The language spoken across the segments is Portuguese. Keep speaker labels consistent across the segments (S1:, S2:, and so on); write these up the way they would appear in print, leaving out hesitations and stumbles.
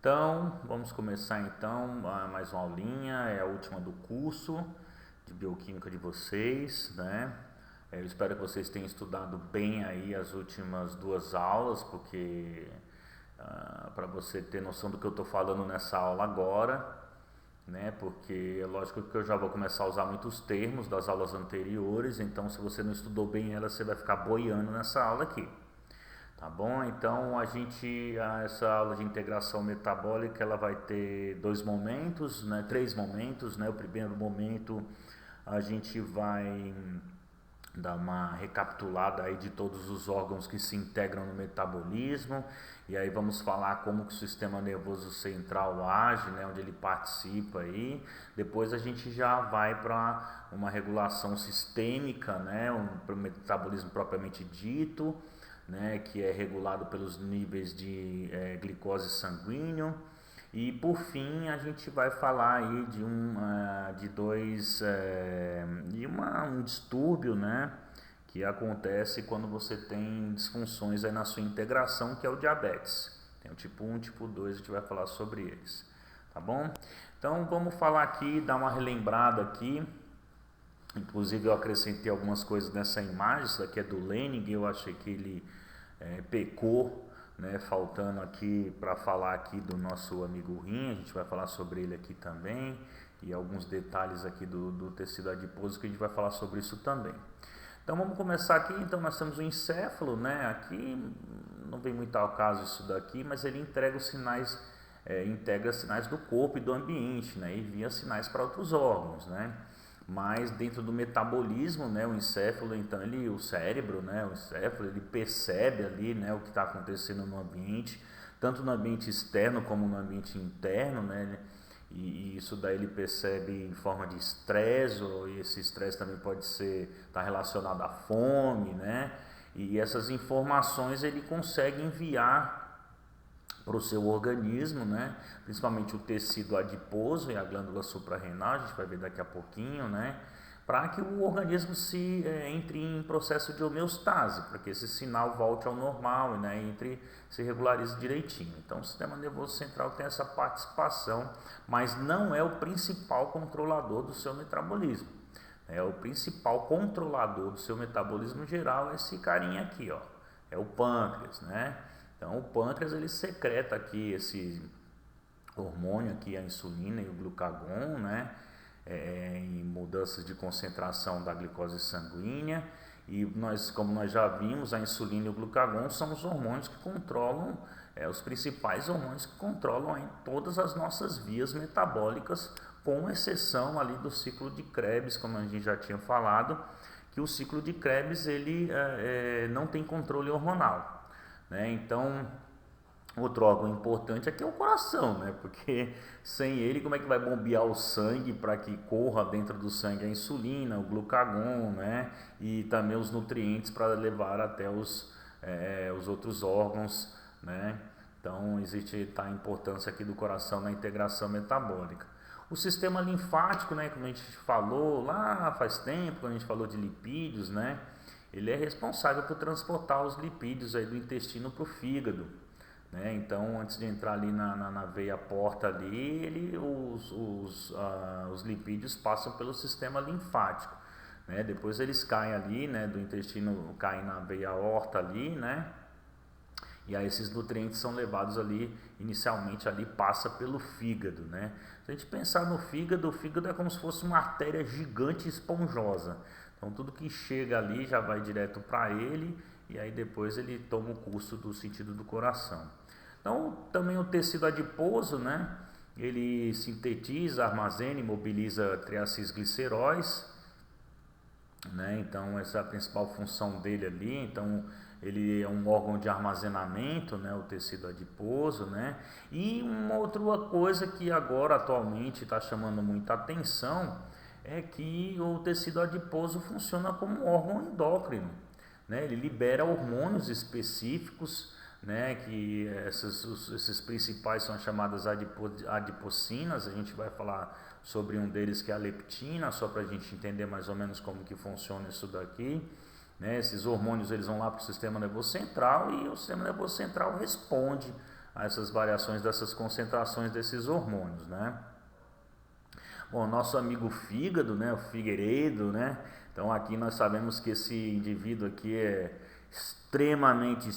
S1: Então, vamos começar então mais uma aulinha, é a última do curso de bioquímica de vocês, né? Eu espero que vocês tenham estudado bem aí as últimas duas aulas, porque para você ter noção do que eu estou falando nessa aula agora, né? Porque é lógico que eu já vou começar a usar muitos termos das aulas anteriores, então se você não estudou bem ela, você vai ficar boiando nessa aula aqui. Tá bom? Então essa aula de integração metabólica, ela vai ter dois momentos, né? Três momentos, né? O primeiro momento a gente vai dar uma recapitulada aí de todos os órgãos que se integram no metabolismo, e aí vamos falar como que o sistema nervoso central age, né? Onde ele participa aí. Depois a gente já vai para uma regulação sistêmica, né? Para o metabolismo propriamente dito, né, que é regulado pelos níveis de glicose sanguíneo. E por fim a gente vai falar aí um distúrbio, né, que acontece quando você tem disfunções aí na sua integração, que é o diabetes. Tem o tipo 1 e o tipo 2, a gente vai falar sobre eles, tá bom? Então vamos falar aqui, dar uma relembrada aqui. Inclusive eu acrescentei algumas coisas nessa imagem. Isso daqui é do Lenin, eu achei que ele pecou, né, faltando aqui para falar aqui do nosso amigo rim. A gente vai falar sobre ele aqui também, e alguns detalhes aqui do tecido adiposo, que a gente vai falar sobre isso também. Então vamos começar aqui. Então nós temos o encéfalo, né? Aqui não vem muito ao caso isso daqui, mas ele integra sinais do corpo e do ambiente, né? E envia sinais para outros órgãos, né? Mas dentro do metabolismo, né, o encéfalo, então o cérebro, né, o encéfalo, ele percebe ali, né, o que está acontecendo no ambiente, tanto no ambiente externo como no ambiente interno, né, e isso daí ele percebe em forma de estresse, e esse estresse também pode estar relacionado à fome, né, e essas informações ele consegue enviar para o seu organismo, né? Principalmente o tecido adiposo e a glândula suprarrenal, a gente vai ver daqui a pouquinho, né? Para que o organismo entre em processo de homeostase, para que esse sinal volte ao normal, né? Se regularize direitinho. Então o sistema nervoso central tem essa participação, mas não é o principal controlador do seu metabolismo. O principal controlador do seu metabolismo geral é esse carinha aqui, ó. É o pâncreas, né? Então o pâncreas ele secreta aqui esse hormônio aqui, a insulina e o glucagon, né, em mudanças de concentração da glicose sanguínea. E como nós já vimos, a insulina e o glucagon são os hormônios que controlam, os principais hormônios que controlam aí todas as nossas vias metabólicas, com exceção ali do ciclo de Krebs, como a gente já tinha falado, que o ciclo de Krebs ele não tem controle hormonal. Então, outro órgão importante aqui é o coração, né? Porque sem ele, como é que vai bombear o sangue para que corra dentro do sangue a insulina, o glucagon, né? E também os nutrientes para levar até os outros órgãos, né? Então, existe a importância aqui do coração na integração metabólica. O sistema linfático, né? Como a gente falou lá faz tempo, quando a gente falou de lipídios, né? Ele é responsável por transportar os lipídios aí do intestino para o fígado, né? Então, antes de entrar ali na veia porta ali, os lipídios passam pelo sistema linfático, né? Depois eles caem ali, né, do intestino, caem na veia aorta ali, né? E aí esses nutrientes são levados ali, inicialmente ali passa pelo fígado, né? Se a gente pensar no fígado, o fígado é como se fosse uma artéria gigante esponjosa. Então tudo que chega ali já vai direto para ele, e aí depois ele toma o curso do sentido do coração. Então também o tecido adiposo, né? Ele sintetiza, armazena e mobiliza triacilgliceróis, né? Então essa é a principal função dele ali. Então ele é um órgão de armazenamento, né? O tecido adiposo, né? E uma outra coisa que agora atualmente está chamando muita atenção é que o tecido adiposo funciona como um órgão endócrino, né? Ele libera hormônios específicos, né? Que esses principais são chamadas adipocinas. A gente vai falar sobre um deles, que é a leptina, só para a gente entender mais ou menos como que funciona isso daqui, né? Esses hormônios eles vão lá para o sistema nervoso central, e o sistema nervoso central responde a essas variações dessas concentrações desses hormônios, né? Bom, nosso amigo fígado, né, o Figueiredo, né? Então aqui nós sabemos que esse indivíduo aqui é extremamente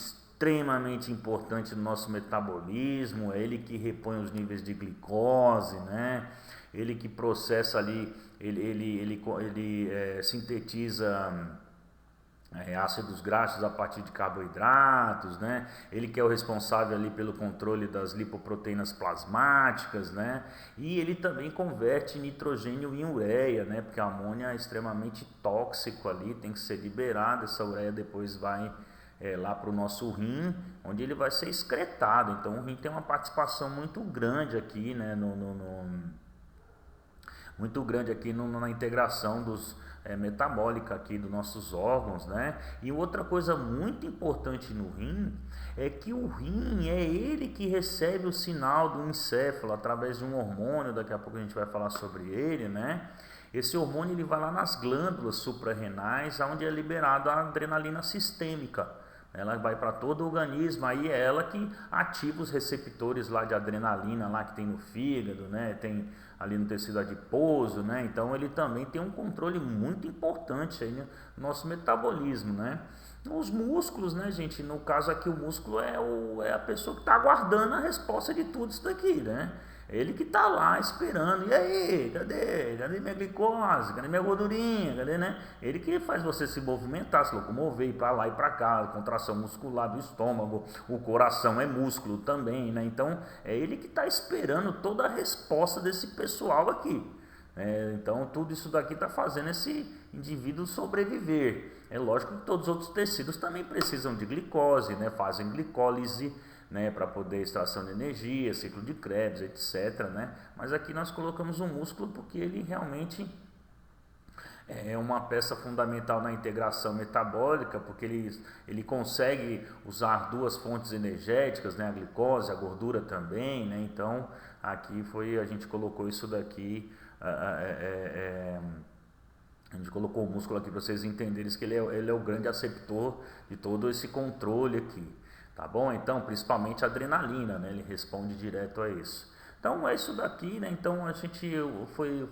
S1: importante no nosso metabolismo, é ele que repõe os níveis de glicose, né? Ele que processa ali, ele sintetiza ácidos graxos a partir de carboidratos, né? Ele que é o responsável ali pelo controle das lipoproteínas plasmáticas, né? E ele também converte nitrogênio em ureia, né? Porque a amônia é extremamente tóxico ali, tem que ser liberada, essa ureia depois vai lá para o nosso rim, onde ele vai ser excretado. Então o rim tem uma participação muito grande aqui, né? Muito grande aqui na integração metabólica aqui dos nossos órgãos, né? E outra coisa muito importante no rim é que o rim é ele que recebe o sinal do encéfalo através de um hormônio, daqui a pouco a gente vai falar sobre ele, né? Esse hormônio ele vai lá nas glândulas suprarrenais, onde é liberada a adrenalina sistêmica. Ela vai para todo o organismo, aí é ela que ativa os receptores lá de adrenalina lá que tem no fígado, né? Tem ali no tecido adiposo, né? Então ele também tem um controle muito importante aí no nosso metabolismo, né? Os músculos, né, gente? No caso aqui o músculo é a pessoa que está aguardando a resposta de tudo isso daqui, né? Ele que está lá esperando. E aí, cadê minha glicose? Cadê minha gordurinha? Cadê, né? Ele que faz você se movimentar, se locomover, ir para lá e para cá, a contração muscular do estômago, o coração é músculo também, né? Então, é ele que está esperando toda a resposta desse pessoal aqui. Então, tudo isso daqui está fazendo esse indivíduo sobreviver. É lógico que todos os outros tecidos também precisam de glicose, né? Fazem glicólise, né, para poder extração de energia, ciclo de Krebs, etc, né? Mas aqui nós colocamos um músculo porque ele realmente é uma peça fundamental na integração metabólica, porque ele consegue usar duas fontes energéticas, né, a glicose, a gordura também, né? Então aqui a gente colocou isso daqui, a gente colocou o músculo aqui para vocês entenderem que ele é o grande aceptor de todo esse controle aqui. Tá bom? Então, principalmente a adrenalina, né? Ele responde direto a isso. Então, é isso daqui, né? Então,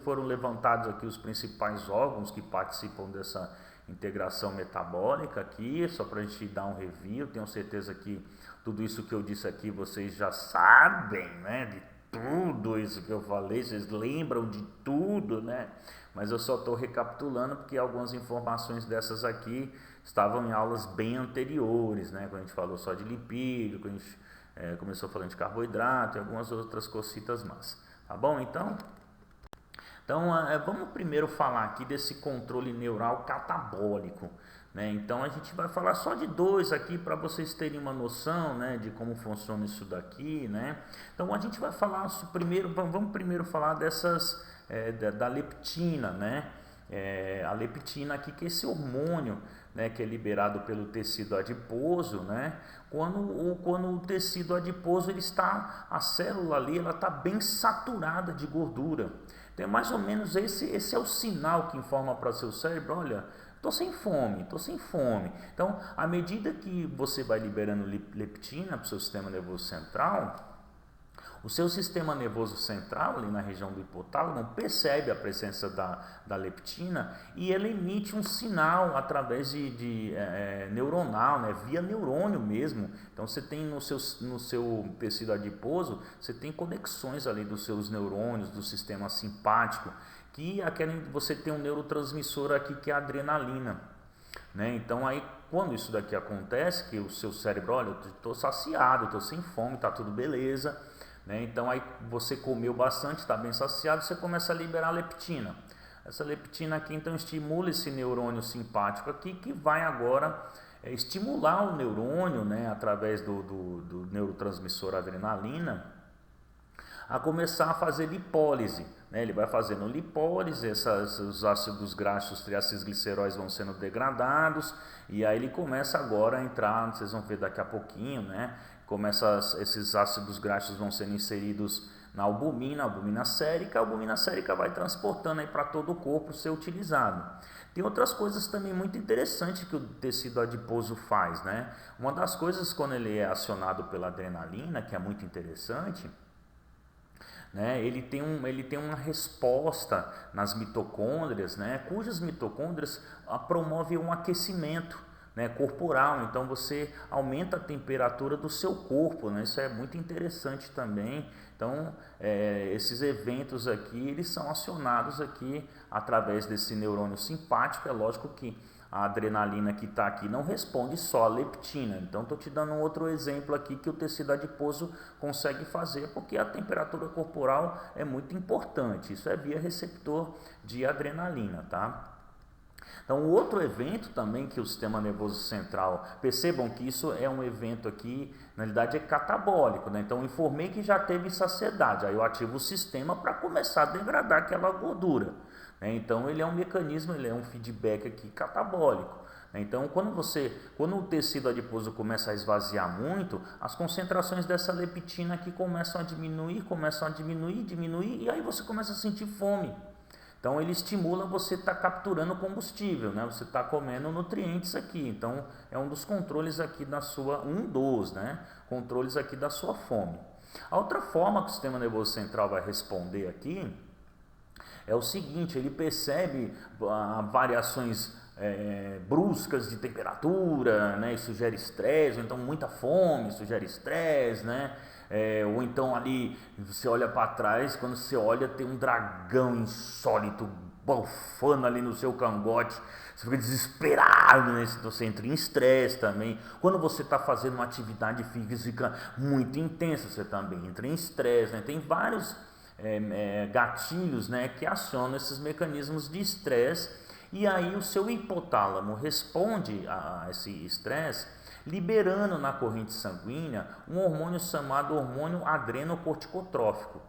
S1: foram levantados aqui os principais órgãos que participam dessa integração metabólica aqui, só para a gente dar um review. Tenho certeza que tudo isso que eu disse aqui vocês já sabem, né? De tudo isso que eu falei, vocês lembram de tudo, né? Mas eu só estou recapitulando porque algumas informações dessas aqui estavam em aulas bem anteriores, né? Quando a gente falou só de lipídio, quando a gente começou falando de carboidrato e algumas outras cositas mais. Tá bom? Então vamos primeiro falar aqui desse controle neural catabólico, né? Então a gente vai falar só de dois aqui para vocês terem uma noção, né, de como funciona isso daqui, né? Então a gente vai falar vamos primeiro falar da leptina, né? A leptina aqui, que é esse hormônio, né, que é liberado pelo tecido adiposo, né? Quando o tecido adiposo a célula ali, ela está bem saturada de gordura. Então, mais ou menos esse é o sinal que informa para o seu cérebro: olha, estou sem fome. Então, à medida que você vai liberando leptina para o seu sistema nervoso central, o seu sistema nervoso central, ali na região do hipotálamo, percebe a presença da leptina e ele emite um sinal através neuronal, né, via neurônio mesmo. Então você tem no seu tecido adiposo, você tem conexões ali dos seus neurônios, do sistema simpático, que você tem um neurotransmissor aqui que é a adrenalina, né? Então aí quando isso daqui acontece, que o seu cérebro, olha, eu estou saciado, estou sem fome, está tudo beleza, né? Então aí você comeu bastante, está bem saciado, você começa a liberar leptina. Essa leptina aqui então estimula esse neurônio simpático aqui, que vai agora estimular o neurônio, né, através do neurotransmissor adrenalina, a começar a fazer lipólise, né? Ele vai fazendo lipólise, os ácidos graxos triacilgliceróis vão sendo degradados, e aí ele começa agora a entrar, vocês vão ver daqui a pouquinho, né, como esses ácidos graxos vão sendo inseridos na albumina sérica, a albumina sérica vai transportando aí para todo o corpo ser utilizado. Tem outras coisas também muito interessantes que o tecido adiposo faz, né? Uma das coisas, quando ele é acionado pela adrenalina, que é muito interessante, né, ele tem uma resposta nas mitocôndrias, né, cujas mitocôndrias promovem um aquecimento, né, corporal. Então você aumenta a temperatura do seu corpo, né? Isso é muito interessante também. Então esses eventos aqui, eles são acionados aqui através desse neurônio simpático. É lógico que a adrenalina que está aqui não responde só a leptina. Então estou te dando um outro exemplo aqui que o tecido adiposo consegue fazer, porque a temperatura corporal é muito importante. Isso é via receptor de adrenalina, tá? Então, o outro evento também que o sistema nervoso central, percebam que isso é um evento aqui, na realidade é catabólico, né? Então, eu informei que já teve saciedade, aí eu ativo o sistema para começar a degradar aquela gordura, né? Então, ele é um mecanismo, ele é um feedback aqui catabólico. Então, quando o tecido adiposo começa a esvaziar muito, as concentrações dessa leptina aqui começam a diminuir, diminuir, e aí você começa a sentir fome. Então ele estimula você estar capturando combustível, né? Você está comendo nutrientes aqui. Então é um dos controles aqui da sua, né? Controles aqui da sua fome. A outra forma que o sistema nervoso central vai responder aqui é o seguinte: ele percebe variações bruscas de temperatura, né? Isso gera estresse, ou então muita fome, isso gera estresse, né? Ou então ali você olha para trás, quando você olha tem um dragão insólito bufando ali no seu cangote, você fica desesperado, né? Você entra em estresse também. Quando você está fazendo uma atividade física muito intensa, você também entra em estresse, né? Tem vários gatilhos, né, que acionam esses mecanismos de estresse, e aí o seu hipotálamo responde a esse estresse liberando na corrente sanguínea um hormônio chamado hormônio adrenocorticotrófico.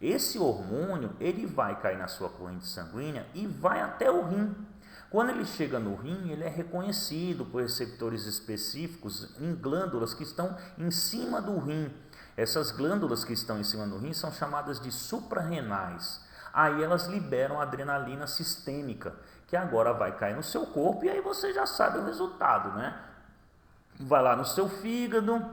S1: Esse hormônio, ele vai cair na sua corrente sanguínea e vai até o rim. Quando ele chega no rim, ele é reconhecido por receptores específicos em glândulas que estão em cima do rim. Essas glândulas que estão em cima do rim são chamadas de suprarrenais. Aí elas liberam adrenalina sistêmica, que agora vai cair no seu corpo, e aí você já sabe o resultado, né? Vai lá no seu fígado,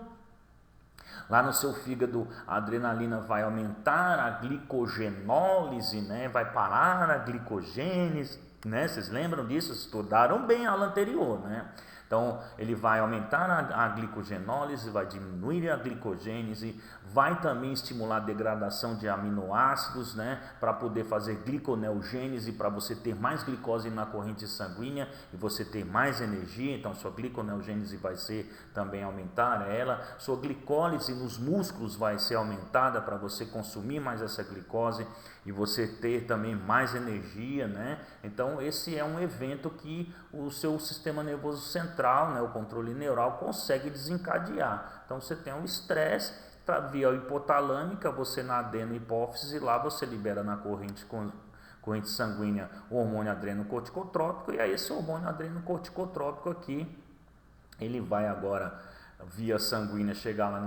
S1: a adrenalina vai aumentar a glicogenólise, né? Vai parar a glicogênese, né? Vocês lembram disso? Estudaram bem a aula anterior, né? Então, ele vai aumentar a glicogenólise, vai diminuir a glicogênese, vai também estimular a degradação de aminoácidos, né, para poder fazer gliconeogênese, para você ter mais glicose na corrente sanguínea e você ter mais energia. Então, sua gliconeogênese vai ser também aumentar ela. Sua glicólise nos músculos vai ser aumentada para você consumir mais essa glicose e você ter também mais energia, né? Então, esse é um evento que o seu sistema nervoso central, né, o controle neural, consegue desencadear. Então, você tem um estresse via hipotalâmica, você na adenohipófise, lá você libera na corrente sanguínea o hormônio adrenocorticotrópico, e aí esse hormônio adrenocorticotrópico aqui, ele vai agora via sanguínea chegar lá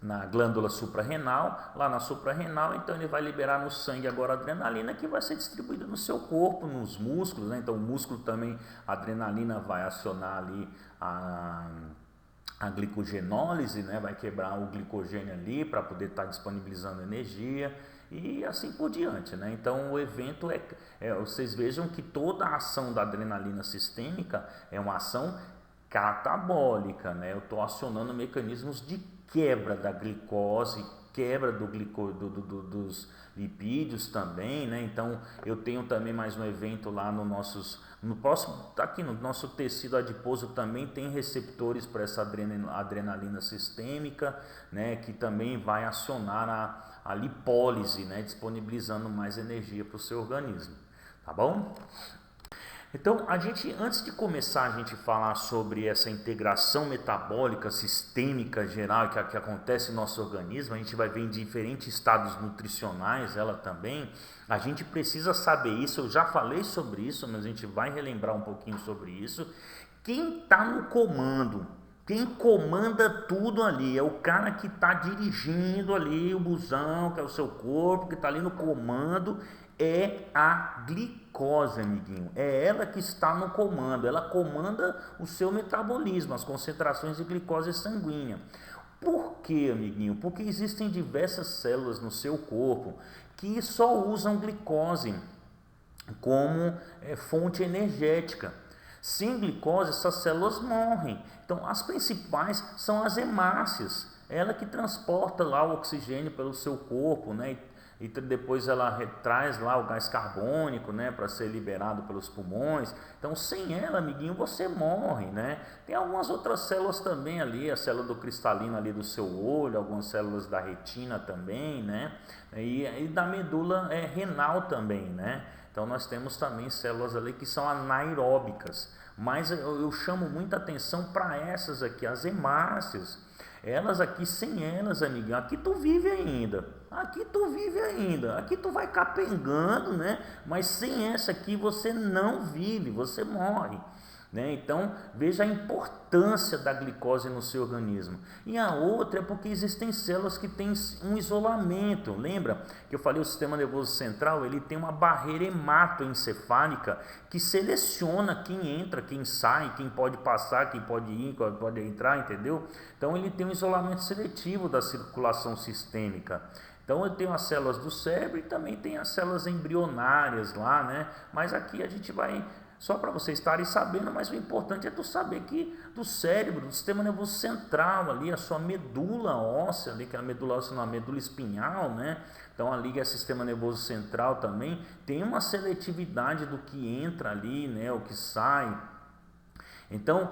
S1: na glândula suprarrenal, lá na suprarrenal, então ele vai liberar no sangue agora a adrenalina, que vai ser distribuída no seu corpo, nos músculos, né? Então o músculo também, a adrenalina vai acionar ali a glicogenólise, né? Vai quebrar o glicogênio ali para poder estar disponibilizando energia e assim por diante, né? Então o evento vocês vejam que toda a ação da adrenalina sistêmica é uma ação catabólica, né? Eu estou acionando mecanismos de quebra da glicose, quebra dos lipídios também, né? Então eu tenho também mais um evento lá no nosso tecido adiposo, também tem receptores para essa adrenalina sistêmica, né? Que também vai acionar a lipólise, né? Disponibilizando mais energia para o seu organismo, tá bom? Então, antes de começar a gente falar sobre essa integração metabólica sistêmica geral que acontece no nosso organismo, a gente vai ver em diferentes estados nutricionais ela também. A gente precisa saber isso, eu já falei sobre isso, mas a gente vai relembrar um pouquinho sobre isso. Quem está no comando Quem comanda tudo ali é o cara que está dirigindo ali o busão, que é o seu corpo, que está ali no comando, é a glicose, amiguinho. É ela que está no comando, ela comanda o seu metabolismo, as concentrações de glicose sanguínea. Por quê, amiguinho? Porque existem diversas células no seu corpo que só usam glicose como fonte energética. Sem glicose, essas células morrem. Então, as principais são as hemácias. Ela que transporta lá o oxigênio pelo seu corpo, né? E depois ela traz lá o gás carbônico, né, para ser liberado pelos pulmões. Então, sem ela, amiguinho, você morre, né? Tem algumas outras células também ali, a célula do cristalino ali do seu olho, algumas células da retina também, né? E da medula renal também, né? Então, nós temos também células ali que são anaeróbicas, mas eu chamo muita atenção para essas aqui, as hemácias. Elas aqui, sem elas, amiguinho, aqui tu vive ainda, aqui tu vai capengando, né? Mas sem essa aqui você não vive, você morre, né? Então veja a importância da glicose no seu organismo. E a outra é porque existem células que têm um isolamento. Lembra que eu falei, o sistema nervoso central, ele tem uma barreira hematoencefálica que seleciona quem entra, quem sai, quem pode passar, quem pode ir, quem pode entrar, entendeu? Então ele tem um isolamento seletivo da circulação sistêmica. Então eu tenho as células do cérebro e também tem as células embrionárias lá, né? Mas aqui a gente vai, só para vocês estarem sabendo, mas o importante é tu saber que do cérebro, do sistema nervoso central ali, a sua medula óssea ali, que é a medula óssea, não, a medula espinhal, né? Então ali que é sistema nervoso central também, tem uma seletividade do que entra ali, né? O que sai. Então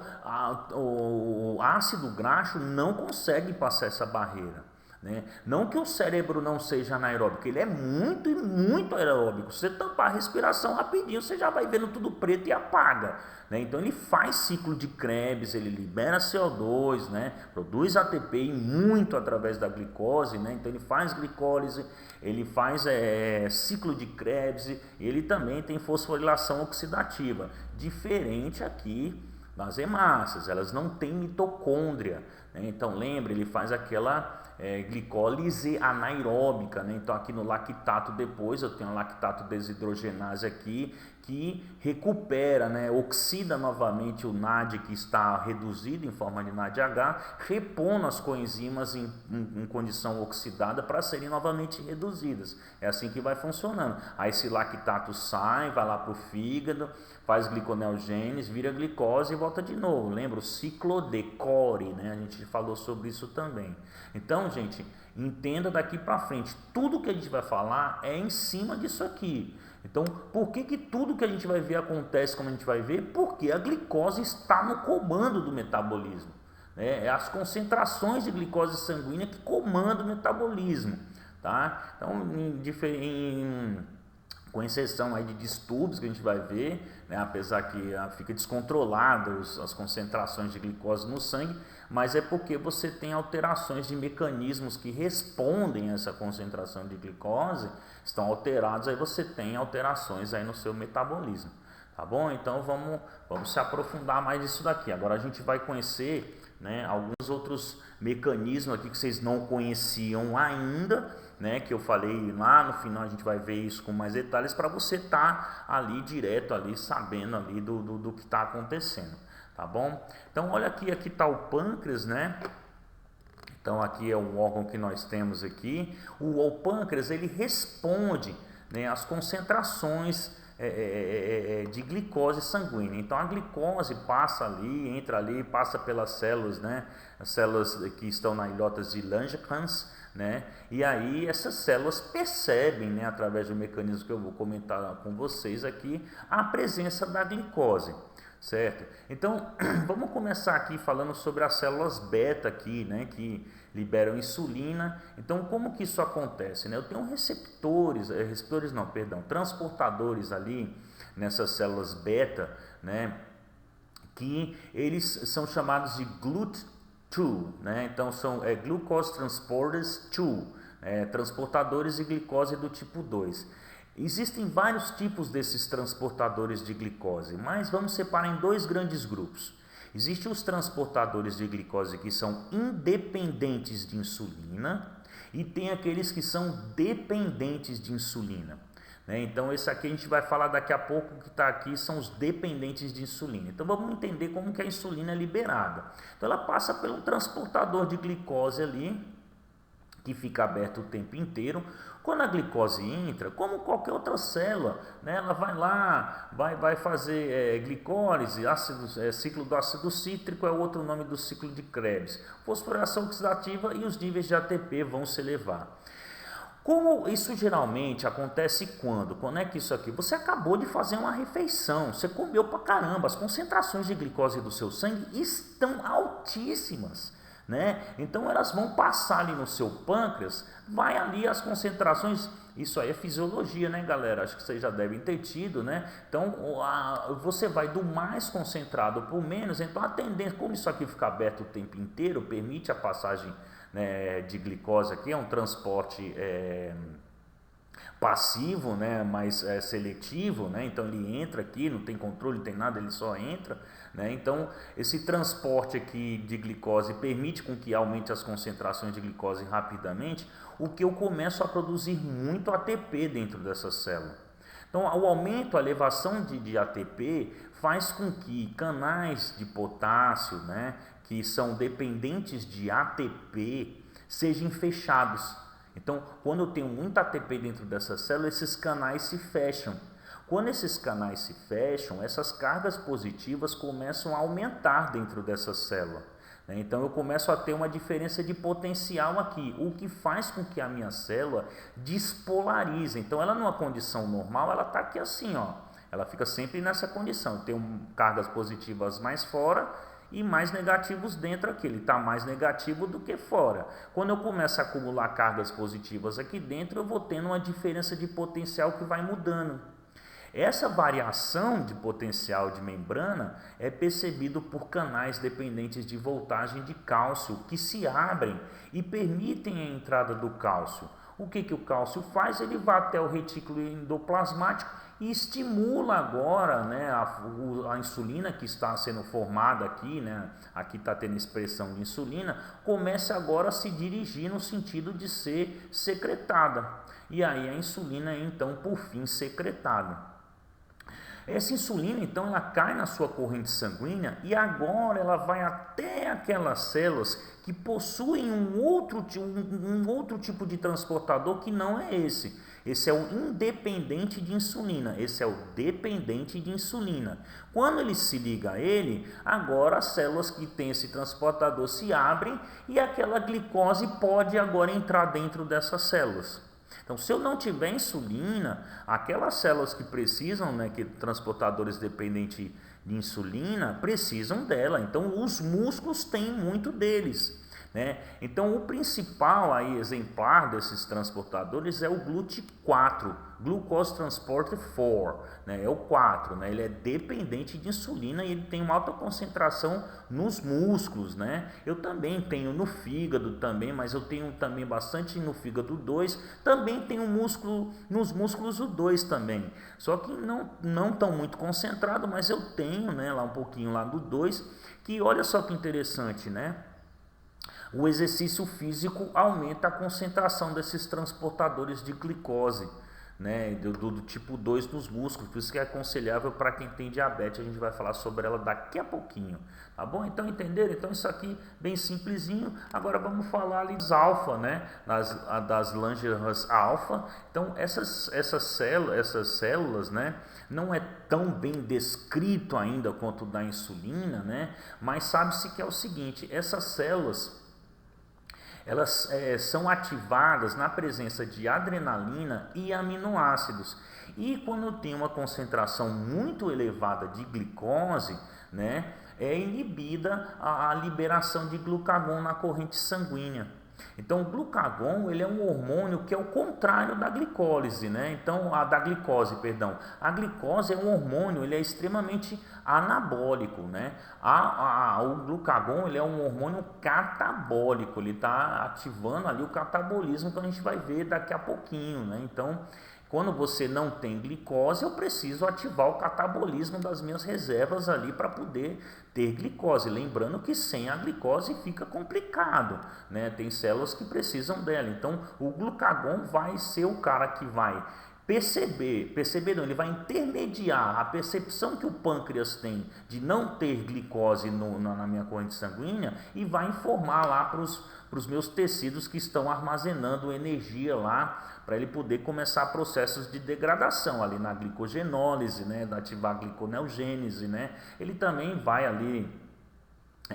S1: o ácido graxo não consegue passar essa barreira. Né? Não que o cérebro não seja anaeróbico, ele é muito e muito aeróbico. Se você tampar a respiração rapidinho, você já vai vendo tudo preto e apaga. Né? Então ele faz ciclo de Krebs, ele libera CO2, né? Produz ATP e muito através da glicose. Né? Então ele faz glicólise, ele faz ciclo de Krebs, ele também tem fosforilação oxidativa. Diferente aqui das hemácias, elas não têm mitocôndria. Né? Então lembre, ele faz aquela glicólise anaeróbica, né? Então aqui no lactato depois eu tenho a lactato desidrogenase aqui que recupera, né? Oxida novamente o NAD que está reduzido em forma de NADH, repondo as coenzimas em condição oxidada para serem novamente reduzidas. É assim que vai funcionando. Aí esse lactato sai, vai lá para o fígado, faz gliconeogênese, vira glicose e volta de novo. Lembra o ciclo de Cori, né? A gente falou sobre isso também. Então, gente, entenda daqui para frente, tudo que a gente vai falar é em cima disso aqui. Então, por que tudo que a gente vai ver acontece como a gente vai ver? Porque a glicose está no comando do metabolismo. Né? É as concentrações de glicose sanguínea que comandam o metabolismo. Tá? Então, com exceção aí de distúrbios que a gente vai ver, né, apesar que fica descontrolada as concentrações de glicose no sangue, mas é porque você tem alterações de mecanismos que respondem a essa concentração de glicose, estão alterados, aí você tem alterações aí no seu metabolismo, tá bom? Então vamos se aprofundar mais nisso daqui. Agora a gente vai conhecer, né, alguns outros mecanismos aqui que vocês não conheciam ainda, né, que eu falei lá no final, a gente vai ver isso com mais detalhes para você estar ali direto ali sabendo ali do que está acontecendo, tá bom? Então olha aqui está o pâncreas, né? Então aqui é o órgão que nós temos aqui. O pâncreas, ele responde, né, às concentrações de glicose sanguínea. Então a glicose passa ali, entra ali, passa pelas células, né, as células que estão na ilhotas de Langerhans, né, e aí essas células percebem, né, através do mecanismo que eu vou comentar com vocês aqui, a presença da glicose, certo? Então vamos começar aqui falando sobre as células beta aqui, né, que liberam insulina. Então como que isso acontece, né? Eu tenho transportadores ali nessas células beta, né, que eles são chamados de GLUT2, né? Então são Glucose Transporters 2, transportadores de glicose do tipo 2. Existem vários tipos desses transportadores de glicose, mas vamos separar em dois grandes grupos. Existem os transportadores de glicose que são independentes de insulina e tem aqueles que são dependentes de insulina. Então esse aqui a gente vai falar daqui a pouco, que está aqui são os dependentes de insulina. Então vamos entender como que a insulina é liberada. Então ela passa pelo transportador de glicose ali, que fica aberto o tempo inteiro. Quando a glicose entra, como qualquer outra célula, ela vai lá, vai fazer glicólise, ciclo do ácido cítrico é o outro nome do ciclo de Krebs, fosforilação oxidativa, e os níveis de ATP vão se elevar. Como isso geralmente acontece quando? Quando é que isso aqui? Você acabou de fazer uma refeição, você comeu pra caramba, as concentrações de glicose do seu sangue estão altíssimas. Então elas vão passar ali no seu pâncreas, vai ali as concentrações, isso aí é fisiologia, galera? Acho que vocês já devem ter tido, Então você vai do mais concentrado para o menos. Então a tendência, como isso aqui fica aberto o tempo inteiro, permite a passagem de glicose aqui, é um transporte passivo, mais seletivo, então ele entra aqui, não tem controle, não tem nada, ele só entra, então esse transporte aqui de glicose permite com que aumente as concentrações de glicose rapidamente, o que eu começo a produzir muito ATP dentro dessa célula. Então o aumento, a elevação de ATP faz com que canais de potássio, que são dependentes de ATP, sejam fechados. Então, quando eu tenho muito ATP dentro dessa célula, esses canais se fecham. Quando esses canais se fecham, essas cargas positivas começam a aumentar dentro dessa célula. Então, eu começo a ter uma diferença de potencial aqui, o que faz com que a minha célula despolarize. Então, ela numa condição normal, ela está aqui assim, ó. Ela fica sempre nessa condição. Tem cargas positivas mais fora e mais negativos dentro aqui, ele está mais negativo do que fora. Quando eu começo a acumular cargas positivas aqui dentro, eu vou tendo uma diferença de potencial que vai mudando. Essa variação de potencial de membrana é percebido por canais dependentes de voltagem de cálcio, que se abrem e permitem a entrada do cálcio. O que o cálcio faz? Ele vai até o retículo endoplasmático e estimula agora a insulina que está sendo formada aqui, aqui está tendo expressão de insulina, começa agora a se dirigir no sentido de ser secretada. E aí a insulina é então por fim secretada. Essa insulina então ela cai na sua corrente sanguínea e agora ela vai até aquelas células que possuem um outro tipo de transportador que não é esse. Esse é o independente de insulina, esse é o dependente de insulina. Quando ele se liga a ele, agora as células que têm esse transportador se abrem e aquela glicose pode agora entrar dentro dessas células. Então, se eu não tiver insulina, aquelas células que precisam, que transportadores dependentes de insulina, precisam dela. Então, os músculos têm muito deles. Então, o principal aí, exemplar desses transportadores é o GLUT4, Glucose Transporter 4, é o 4, ele é dependente de insulina e ele tem uma alta concentração nos músculos, Eu também tenho no fígado também, mas eu tenho também bastante no fígado 2, também tenho nos músculos o 2 também, só que não tão muito concentrado, mas eu tenho, lá um pouquinho lá do 2, que olha só que interessante, O exercício físico aumenta a concentração desses transportadores de glicose, do tipo 2 nos músculos, por isso que é aconselhável para quem tem diabetes. A gente vai falar sobre ela daqui a pouquinho, tá bom? Então entenderam? Então isso aqui bem simplesinho. Agora vamos falar ali das alfa, das Langerhans alfa. Então essas células, não é tão bem descrito ainda quanto da insulina, mas sabe-se que é o seguinte, essas células elas são ativadas na presença de adrenalina e aminoácidos. E quando tem uma concentração muito elevada de glicose, é inibida a liberação de glucagon na corrente sanguínea. Então o glucagon ele é um hormônio que é o contrário da glicólise, Então da glicose, perdão. A glicose é um hormônio, ele é extremamente anabólico, O glucagon ele é um hormônio catabólico, ele está ativando ali o catabolismo que a gente vai ver daqui a pouquinho, Então Quando você não tem glicose, eu preciso ativar o catabolismo das minhas reservas ali para poder ter glicose. Lembrando que sem a glicose fica complicado, né? Tem células que precisam dela. Então, o glucagon vai ser o cara que vai perceber não, ele vai intermediar a percepção que o pâncreas tem de não ter glicose na minha corrente sanguínea e vai informar lá para os meus tecidos que estão armazenando energia lá, para ele poder começar processos de degradação ali na glicogenólise, né, ativar a gliconeogênese, né, ele também vai ali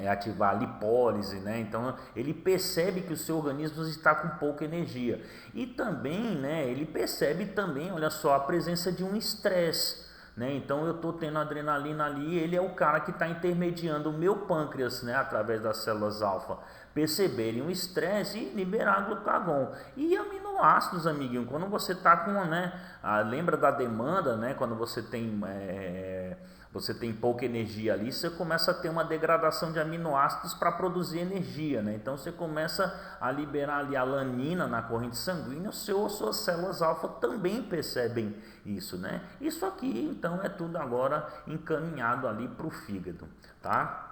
S1: ativar a lipólise, né? Então ele percebe que o seu organismo está com pouca energia e também, né, ele percebe também, olha só, a presença de um estresse, né? Então eu estou tendo adrenalina ali, ele é o cara que está intermediando o meu pâncreas, né, através das células alfa, perceberem o estresse e liberar glucagon. E aminoácidos, amiguinho, quando você está com, né, lembra da demanda, né, quando você tem pouca energia ali, você começa a ter uma degradação de aminoácidos para produzir energia, né? Então você começa a liberar ali a alanina na corrente sanguínea, suas células alfa também percebem isso, né? Isso aqui então é tudo agora encaminhado ali para o fígado, tá?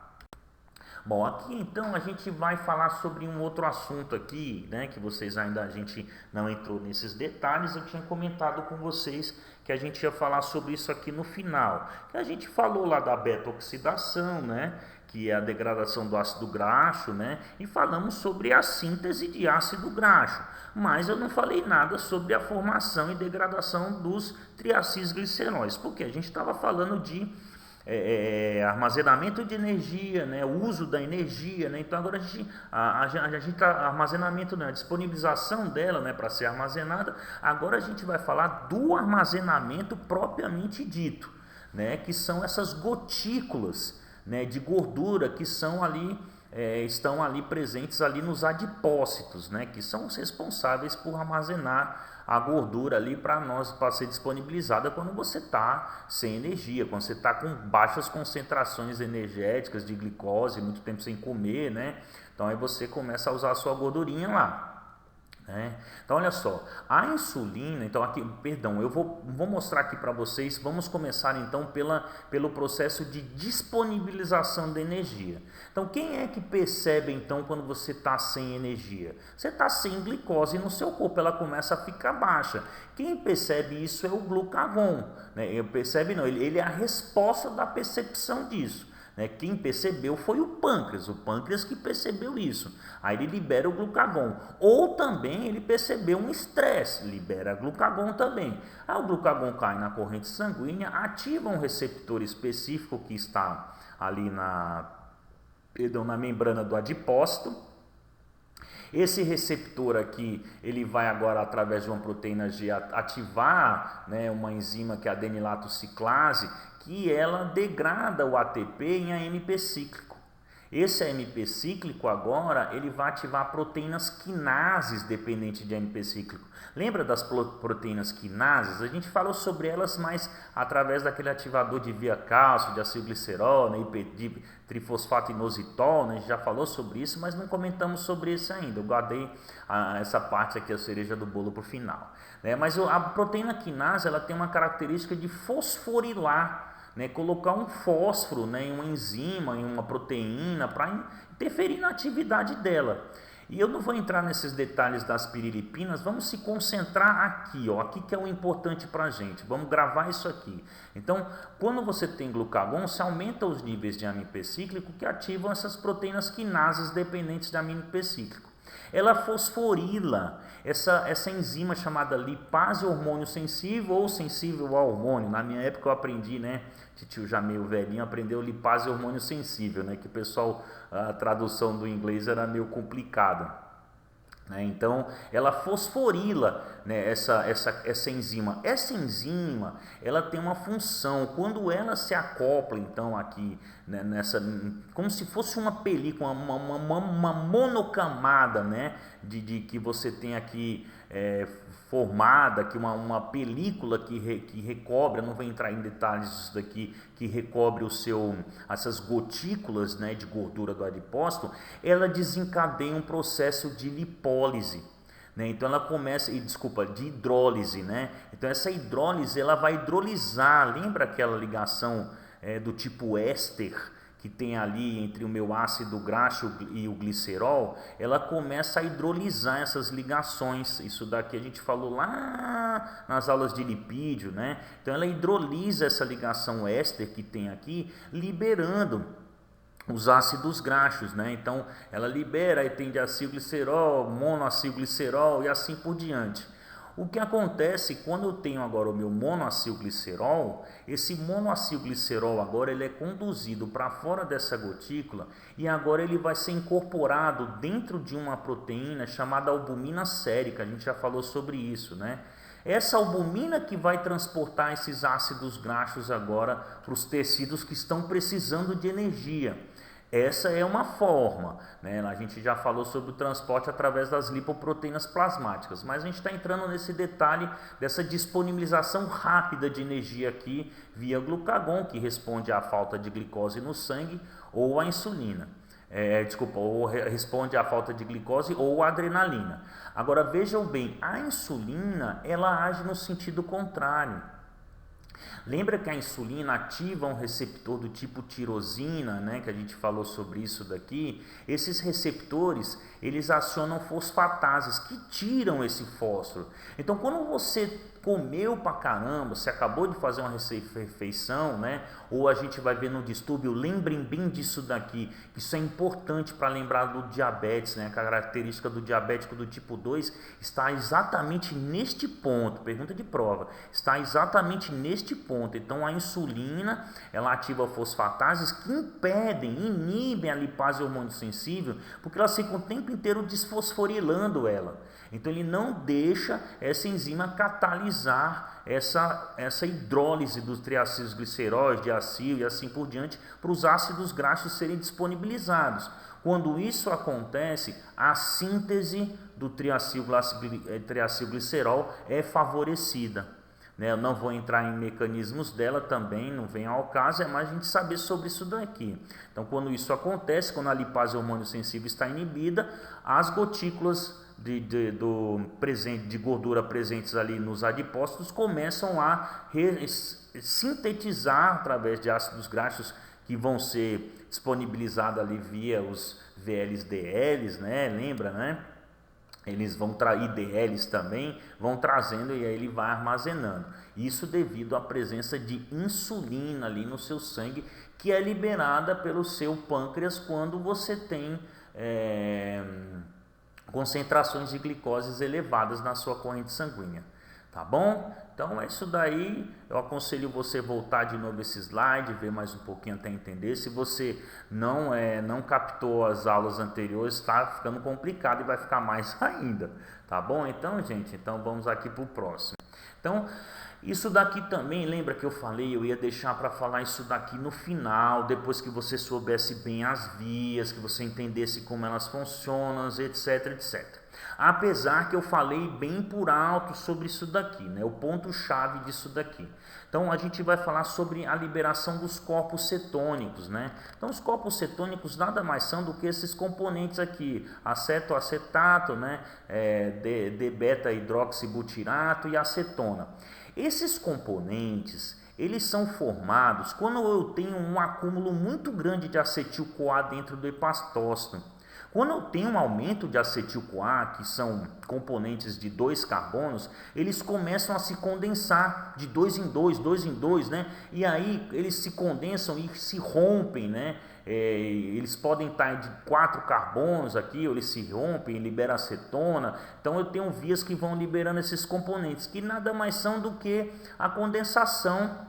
S1: Bom, aqui então a gente vai falar sobre um outro assunto aqui, né, que a gente não entrou nesses detalhes. Eu tinha comentado com vocês que a gente ia falar sobre isso aqui no final, que a gente falou lá da beta-oxidação, né, que é a degradação do ácido graxo, né, e falamos sobre a síntese de ácido graxo, mas eu não falei nada sobre a formação e degradação dos triacilgliceróis, porque a gente estava falando de armazenamento de energia, né, uso da energia, né, então agora a gente tá armazenamento, né, a disponibilização dela, né, para ser armazenada. Agora a gente vai falar do armazenamento propriamente dito, né, que são essas gotículas, né, de gordura que são ali estão ali presentes ali nos adipócitos, né, que são os responsáveis por armazenar a gordura ali para ser disponibilizada quando você está sem energia, quando você está com baixas concentrações energéticas de glicose, muito tempo sem comer, né? Então aí você começa a usar a sua gordurinha lá. Então olha só, a insulina, então aqui, perdão, eu vou mostrar aqui para vocês. Vamos começar então pelo processo de disponibilização da energia. Então quem é que percebe então quando você está sem energia? Você está sem glicose no seu corpo, ela começa a ficar baixa. Quem percebe isso é o glucagon, né? Percebe não, ele é a resposta da percepção disso. Quem percebeu foi o pâncreas que percebeu isso. Aí ele libera o glucagon. Ou também ele percebeu um estresse, libera glucagon também. Aí o glucagon cai na corrente sanguínea, ativa um receptor específico que está ali na membrana do adipócito. Esse receptor aqui, ele vai agora através de uma proteína G ativar, né, uma enzima que é a adenilato ciclase, que ela degrada o ATP em AMP cíclico. Esse AMP cíclico agora, ele vai ativar proteínas quinases dependentes de AMP cíclico. Lembra das proteínas quinases? A gente falou sobre elas mais através daquele ativador de via cálcio, de acilglicerol, né, de trifosfato inositol, né? A gente já falou sobre isso, mas não comentamos sobre isso ainda. Eu guardei essa parte aqui, a cereja do bolo, para o final. Mas a proteína quinase, ela tem uma característica de fosforilar, né, colocar um fósforo, né, em uma enzima, em uma proteína, para interferir na atividade dela. E eu não vou entrar nesses detalhes das pirilipinas, vamos se concentrar aqui, ó, aqui que é o importante para a gente. Vamos gravar isso aqui. Então, quando você tem glucagon, você aumenta os níveis de AMP cíclico que ativam essas proteínas quinases dependentes de AMP cíclico. Ela fosforila essa enzima chamada lipase hormônio sensível ou sensível ao hormônio. Na minha época eu aprendi, né? Tio já meio velhinho aprendeu lipase hormônio sensível, né? Que o pessoal, a tradução do inglês era meio complicada. Então ela fosforila, né, essa enzima. Essa enzima, ela tem uma função. Quando ela se acopla então aqui, né, como se fosse uma película, uma monocamada, né, de que você tem aqui formada, que uma película que recobre, eu não vou entrar em detalhes disso daqui, que recobre essas gotículas, né, de gordura do adipócito, ela desencadeia um processo de lipólise. né? Então ela começa, de hidrólise, né? Então essa hidrólise ela vai hidrolisar, lembra aquela ligação do tipo éster que tem ali entre o meu ácido graxo e o glicerol? Ela começa a hidrolisar essas ligações. Isso daqui a gente falou lá nas aulas de lipídio, né? Então ela hidrolisa essa ligação éster que tem aqui, liberando os ácidos graxos, né? Então ela libera, aí tem diacilglicerol, monoacilglicerol e assim por diante. O que acontece quando eu tenho agora o meu monoacilglicerol, esse monoacilglicerol agora ele é conduzido para fora dessa gotícula e agora ele vai ser incorporado dentro de uma proteína chamada albumina sérica. A gente já falou sobre isso, né? Essa albumina que vai transportar esses ácidos graxos agora para os tecidos que estão precisando de energia. Essa é uma forma, né? A gente já falou sobre o transporte através das lipoproteínas plasmáticas, mas a gente está entrando nesse detalhe dessa disponibilização rápida de energia aqui via glucagon, que responde à falta de glicose no sangue, ou à insulina. Ou responde à falta de glicose ou à adrenalina. Agora vejam bem, a insulina ela age no sentido contrário. Lembra que a insulina ativa um receptor do tipo tirosina, né, que a gente falou sobre isso daqui? Esses receptores, eles acionam fosfatases que tiram esse fósforo. Então, quando você comeu pra caramba, você acabou de fazer uma refeição, né? Ou a gente vai ver no distúrbio, lembrem bem disso daqui, isso é importante para lembrar do diabetes, né? A característica do diabético do tipo 2 está exatamente neste ponto, pergunta de prova, está exatamente neste ponto. Então a insulina, ela ativa fosfatases que inibem a lipase hormônio sensível, porque elas ficam o tempo inteiro desfosforilando ela. Então ele não deixa essa enzima catalisar essa hidrólise dos triacilgliceróis, diacil e assim por diante, para os ácidos graxos serem disponibilizados. Quando isso acontece, a síntese do triacilglicerol é favorecida. Eu não vou entrar em mecanismos dela também, não vem ao caso, é mais a gente saber sobre isso daqui. Então, quando isso acontece, quando a lipase hormônio sensível está inibida, as gotículas de gordura presentes ali nos adipócitos começam a sintetizar através de ácidos graxos que vão ser disponibilizados ali via os VLDLs, né? Lembra, né? Eles vão trair DLs também, vão trazendo e aí ele vai armazenando. Isso devido à presença de insulina ali no seu sangue, que é liberada pelo seu pâncreas quando você tem concentrações de glicoses elevadas na sua corrente sanguínea. Tá bom? Então é isso daí. Eu aconselho você voltar de novo esse slide, ver mais um pouquinho até entender. Se você não captou as aulas anteriores, está ficando complicado e vai ficar mais ainda. Tá bom? Então, gente, vamos aqui para o próximo. Então, isso daqui também, lembra que eu falei, eu ia deixar para falar isso daqui no final, depois que você soubesse bem as vias, que você entendesse como elas funcionam, etc, etc. Apesar que eu falei bem por alto sobre isso daqui, né? O ponto-chave disso daqui. Então, a gente vai falar sobre a liberação dos corpos cetônicos, né? Então, os corpos cetônicos nada mais são do que esses componentes aqui, acetoacetato, né? D-beta-hidroxibutirato e acetona. Esses componentes, eles são formados quando eu tenho um acúmulo muito grande de acetil-CoA dentro do hepastócito. Quando eu tenho um aumento de acetil-CoA, que são componentes de 2 carbonos, eles começam a se condensar de 2 em 2, né? E aí eles se condensam e se rompem, né? Eles podem estar de 4 carbonos aqui, ou eles se rompem, liberam acetona. Então eu tenho vias que vão liberando esses componentes, que nada mais são do que a condensação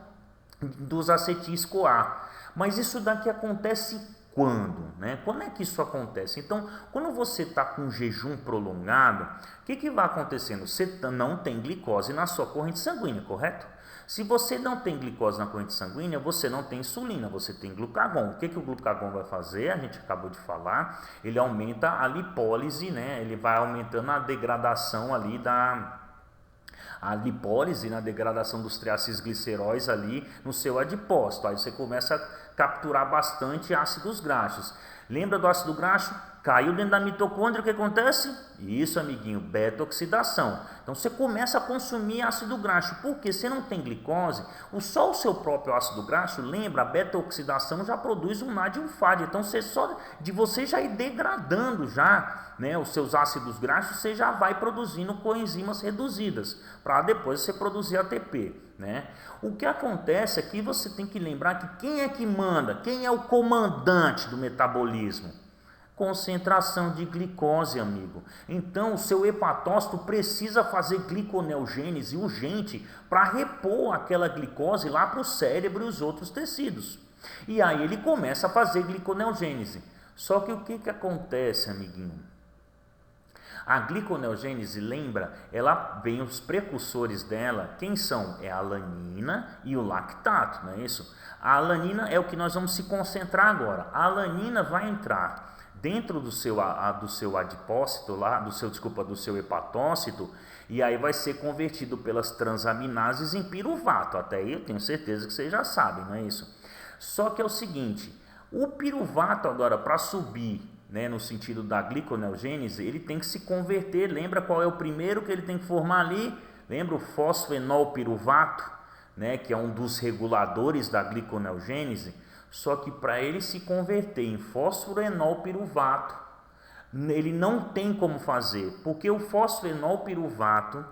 S1: dos acetis-CoA. Mas isso daqui acontece quando, né? Quando é que isso acontece? Então, quando você está com um jejum prolongado, o que vai acontecendo? Você não tem glicose na sua corrente sanguínea, correto? Se você não tem glicose na corrente sanguínea, você não tem insulina, você tem glucagon. O que o glucagon vai fazer? A gente acabou de falar, ele aumenta a lipólise, né? Ele vai aumentando a degradação ali a lipólise, na degradação dos triacilgliceróis ali no seu adipócito. Aí você começa a capturar bastante ácidos graxos. Lembra do ácido graxo? Caiu dentro da mitocôndria, o que acontece? Isso, amiguinho, beta-oxidação. Então você começa a consumir ácido graxo, porque você não tem glicose, só o seu próprio ácido graxo, lembra, a beta-oxidação já produz um NAD e um FAD. Então você já ir degradando já, né, os seus ácidos graxos, você já vai produzindo coenzimas reduzidas, para depois você produzir ATP. Né? O que acontece é que você tem que lembrar que quem é que manda, quem é o comandante do metabolismo? Concentração de glicose, amigo. Então, o seu hepatócito precisa fazer gliconeogênese urgente para repor aquela glicose lá para o cérebro e os outros tecidos. E aí ele começa a fazer gliconeogênese. Só que o que acontece, amiguinho? A gliconeogênese, lembra, ela vem os precursores dela, quem são? É a alanina e o lactato, não é isso? A alanina é o que nós vamos se concentrar agora. A alanina vai entrar dentro do seu adipócito lá, do seu hepatócito, e aí vai ser convertido pelas transaminases em piruvato. Até aí eu tenho certeza que vocês já sabem, não é isso? Só que é o seguinte, o piruvato agora para subir, né, no sentido da gliconeogênese, ele tem que se converter. Lembra qual é o primeiro que ele tem que formar ali? Lembra o fosfenolpiruvato, né, que é um dos reguladores da gliconeogênese? Só que para ele se converter em fosfoenolpiruvato, ele não tem como fazer, porque o fosfoenolpiruvato,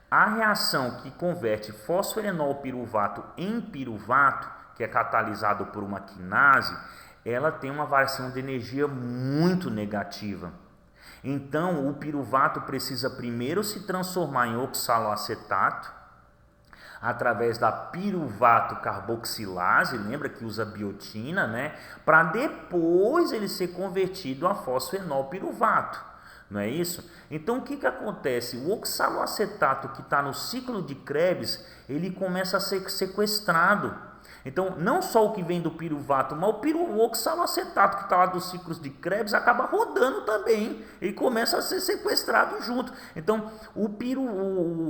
S1: a reação que converte fosfoenolpiruvato em piruvato, que é catalisado por uma quinase, ela tem uma variação de energia muito negativa. Então, o piruvato precisa primeiro se transformar em oxaloacetato, através da piruvato carboxilase, lembra que usa biotina, né? Para depois ele ser convertido a fosfenolpiruvato, não é isso? Então o que acontece? O oxaloacetato que está no ciclo de Krebs, ele começa a ser sequestrado. Então, não só o que vem do piruvato, mas o oxaloacetato que está lá dos ciclos de Krebs acaba rodando também e começa a ser sequestrado junto. Então,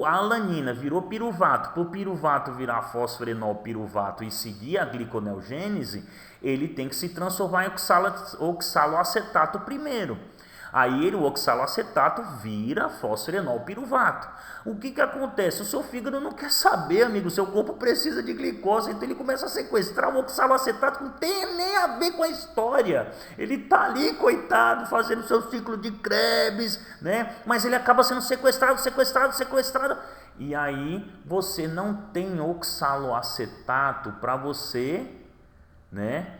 S1: a alanina virou piruvato, para o piruvato virar fosfoenolpiruvato e seguir a gliconeogênese, ele tem que se transformar em oxaloacetato primeiro. Aí o oxaloacetato vira fosfoenolpiruvato. O que acontece? O seu fígado não quer saber, amigo. O seu corpo precisa de glicose, então ele começa a sequestrar o oxaloacetato, que não tem nem a ver com a história. Ele está ali, coitado, fazendo seu ciclo de Krebs, né? Mas ele acaba sendo sequestrado. E aí você não tem oxaloacetato para você, né,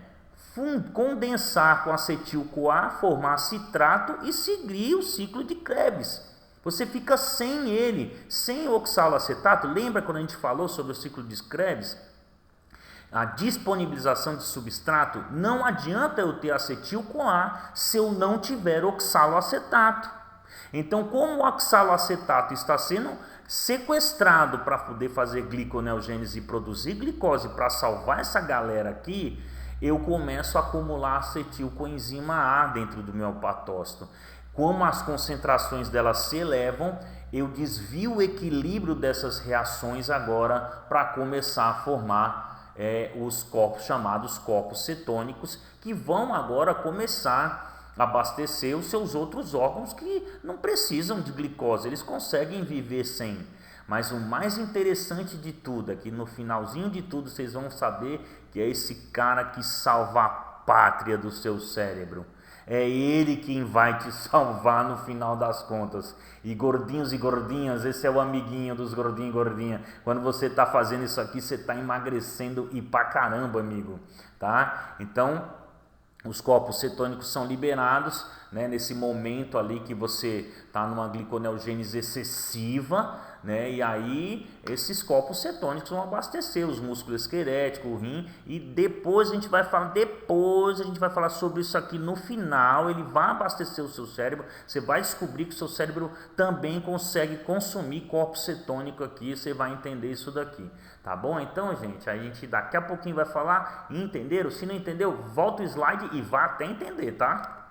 S1: condensar com acetil-CoA, formar citrato e seguir o ciclo de Krebs. Você fica sem ele, sem oxaloacetato. Lembra quando a gente falou sobre o ciclo de Krebs? A disponibilização de substrato, não adianta eu ter acetil-CoA se eu não tiver oxaloacetato. Então, como o oxaloacetato está sendo sequestrado para poder fazer gliconeogênese e produzir glicose para salvar essa galera aqui, eu começo a acumular acetilcoenzima A dentro do meu hepatócito. Como as concentrações delas se elevam, eu desvio o equilíbrio dessas reações agora para começar a formar os corpos chamados corpos cetônicos, que vão agora começar a abastecer os seus outros órgãos que não precisam de glicose, eles conseguem viver sem. Mas o mais interessante de tudo é que no finalzinho de tudo vocês vão saber que é esse cara que salva a pátria do seu cérebro. É ele quem vai te salvar no final das contas. E gordinhos e gordinhas, esse é o amiguinho dos gordinhos e gordinhas. Quando você está fazendo isso aqui, você está emagrecendo e pra caramba, amigo. Tá? Então, os corpos cetônicos são liberados, né, nesse momento ali que você está numa gliconeogênese excessiva, né, e aí esses corpos cetônicos vão abastecer os músculos esqueléticos, o rim, e depois a gente vai falar sobre isso aqui no final. Ele vai abastecer o seu cérebro, você vai descobrir que o seu cérebro também consegue consumir corpo cetônico aqui, você vai entender isso daqui. Tá bom? Então, gente, a gente daqui a pouquinho vai falar. Entenderam? Se não entendeu, volta o slide e vá até entender, tá?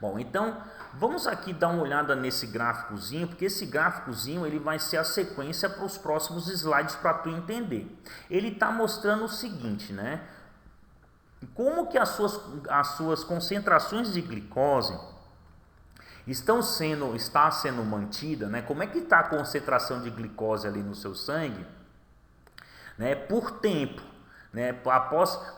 S1: Bom, então, vamos aqui dar uma olhada nesse gráficozinho, porque esse gráficozinho ele vai ser a sequência para os próximos slides para tu entender. Ele está mostrando o seguinte, né? como que as suas concentrações de glicose está sendo mantida, né? Como é que está a concentração de glicose ali no seu sangue, né? Por tempo, né?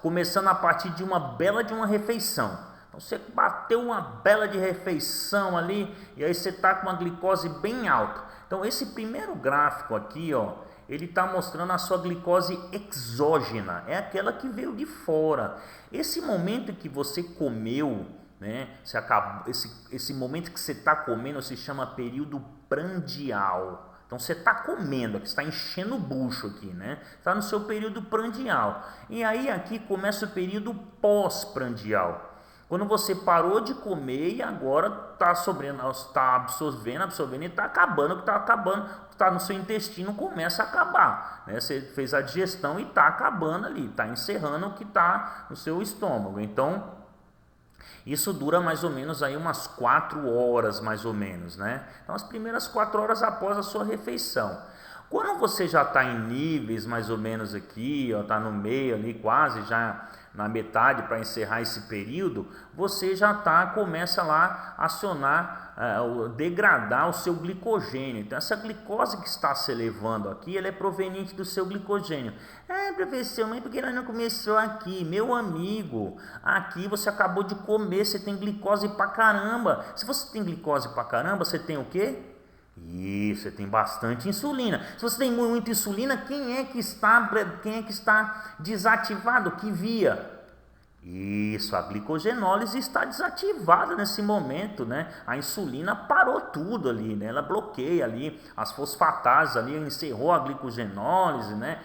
S1: Começando a partir de uma refeição. Então você bateu uma bela de refeição ali e aí você está com uma glicose bem alta. Então esse primeiro gráfico aqui, ó, ele está mostrando a sua glicose exógena, é aquela que veio de fora. Esse momento que você comeu, né, esse momento que você está comendo se chama período prandial. Então você está comendo, está enchendo o bucho aqui, né? Está no seu período prandial. E aí aqui começa o período pós-prandial. Quando você parou de comer e agora está absorvendo e está acabando, o que está no seu intestino começa a acabar, né? Você fez a digestão e está acabando ali, está encerrando o que está no seu estômago. Então, isso dura mais ou menos aí umas 4 horas, mais ou menos, né? Então, as primeiras 4 horas após a sua refeição. Quando você já está em níveis mais ou menos aqui, está no meio ali, quase já na metade para encerrar esse período, você já começa lá a acionar, degradar o seu glicogênio. Então essa glicose que está se elevando aqui, ela é proveniente do seu glicogênio. Professor, mas por que ela não começou aqui? Meu amigo, aqui você acabou de comer, você tem glicose pra caramba. Se você tem glicose pra caramba, você tem o quê? Isso, você tem bastante insulina. Se você tem muita insulina, quem é que está desativado? Que via? Isso, a glicogenólise está desativada nesse momento, né? A insulina parou tudo ali, né? Ela bloqueia ali as fosfatases ali, encerrou a glicogenólise, né?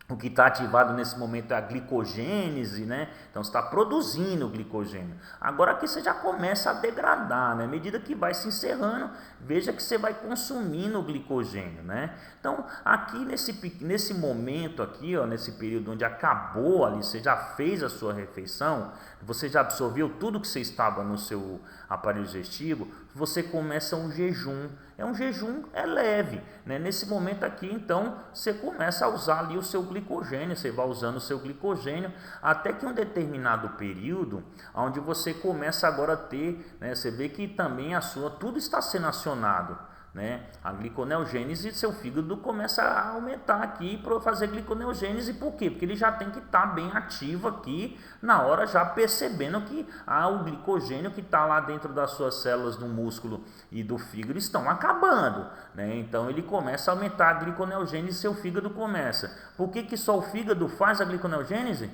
S1: O que está ativado nesse momento é a glicogênese, né? Então você está produzindo glicogênio. Agora aqui você já começa a degradar, né? À medida que vai se encerrando, veja que você vai consumindo o glicogênio, né? Então aqui nesse momento aqui, ó, nesse período onde acabou ali, você já fez a sua refeição, você já absorveu tudo que você estava no seu aparelho digestivo, você começa um jejum. É um jejum leve, né? Nesse momento aqui, então, você começa a usar ali o seu glicogênio, você vai usando o seu glicogênio, até que um determinado período, onde você começa agora a ter, né? Você vê que também tudo está sendo acionado, né? A gliconeogênese, seu fígado começa a aumentar aqui para fazer gliconeogênese. Por quê? Porque ele já tem que estar bem ativo aqui na hora, já percebendo que o glicogênio que está lá dentro das suas células do músculo e do fígado estão acabando, né? Então ele começa a aumentar a gliconeogênese e seu fígado começa. Por que só o fígado faz a gliconeogênese?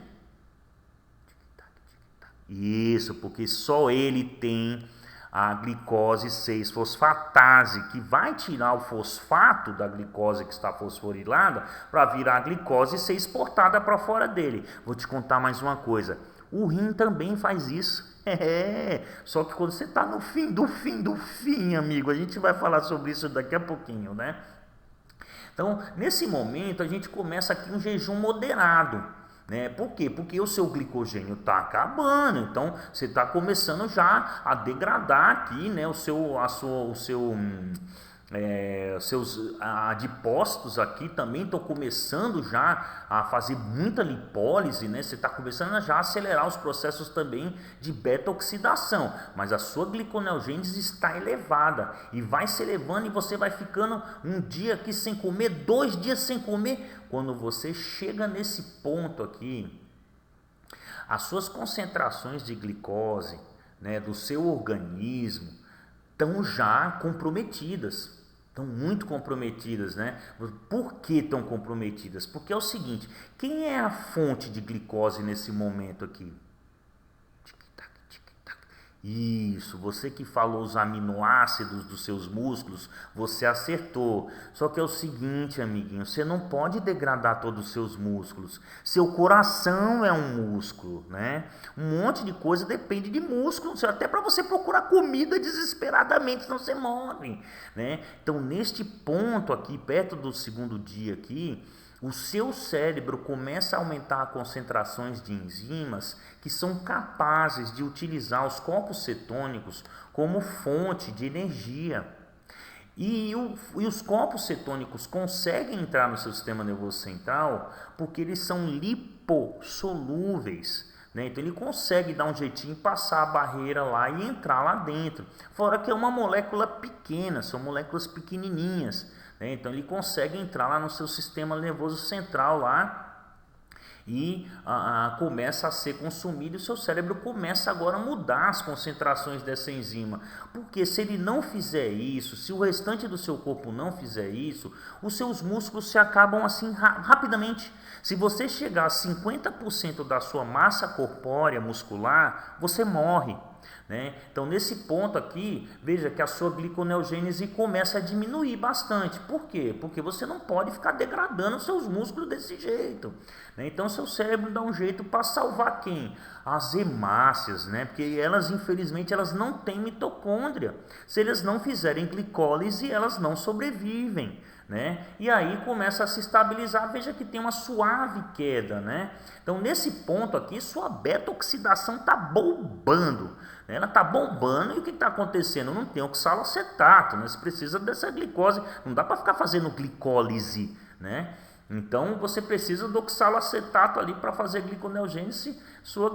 S1: Isso, porque só ele tem a glicose 6-fosfatase, que vai tirar o fosfato da glicose que está fosforilada para virar a glicose e ser exportada para fora dele. Vou te contar mais uma coisa, o rim também faz isso. Só que quando você está no fim do fim, amigo, a gente vai falar sobre isso daqui a pouquinho, né? Então, nesse momento, a gente começa aqui um jejum moderado. Né? Por quê? Porque o seu glicogênio está acabando, então você está começando já a degradar aqui, né? Seus adipócitos aqui também estão começando já a fazer muita lipólise, né? Você está começando já a acelerar os processos também de beta-oxidação, mas a sua gliconeogênese está elevada e vai se elevando e você vai ficando um dia aqui sem comer, 2 dias sem comer. Quando você chega nesse ponto aqui, as suas concentrações de glicose, né, do seu organismo estão já comprometidas. Estão muito comprometidas, né? Por que estão comprometidas? Porque é o seguinte, quem é a fonte de glicose nesse momento aqui? Isso, você que falou os aminoácidos dos seus músculos, você acertou. Só que é o seguinte, amiguinho, você não pode degradar todos os seus músculos. Seu coração é um músculo, né? Um monte de coisa depende de músculo, até para você procurar comida desesperadamente, senão você morre, né? Então, neste ponto aqui, perto do 2º dia aqui, o seu cérebro começa a aumentar as concentrações de enzimas que são capazes de utilizar os corpos cetônicos como fonte de energia. E os corpos cetônicos conseguem entrar no seu sistema nervoso central porque eles são lipossolúveis, né? Então ele consegue dar um jeitinho, passar a barreira lá e entrar lá dentro. Fora que é uma molécula pequena, são moléculas pequenininhas, né? Então ele consegue entrar lá no seu sistema nervoso central lá e começa a ser consumido e o seu cérebro começa agora a mudar as concentrações dessa enzima. Porque se ele não fizer isso, se o restante do seu corpo não fizer isso, os seus músculos se acabam assim rapidamente. Se você chegar a 50% da sua massa corpórea muscular, você morre. Né? Então nesse ponto aqui, veja que a sua gliconeogênese começa a diminuir bastante. Por quê? Porque você não pode ficar degradando os seus músculos desse jeito, né? Então seu cérebro dá um jeito para salvar quem? As hemácias, né? Porque elas infelizmente elas não têm mitocôndria. Se elas não fizerem glicólise, elas não sobrevivem, né? E aí começa a se estabilizar, veja que tem uma suave queda, né? Então nesse ponto aqui, sua beta-oxidação está bombando, né? Ela está bombando e o que está acontecendo? Não tem oxalacetato, né? Você precisa dessa glicose, não dá para ficar fazendo glicólise, né? Então você precisa do oxalacetato ali para fazer gliconeogênese, sua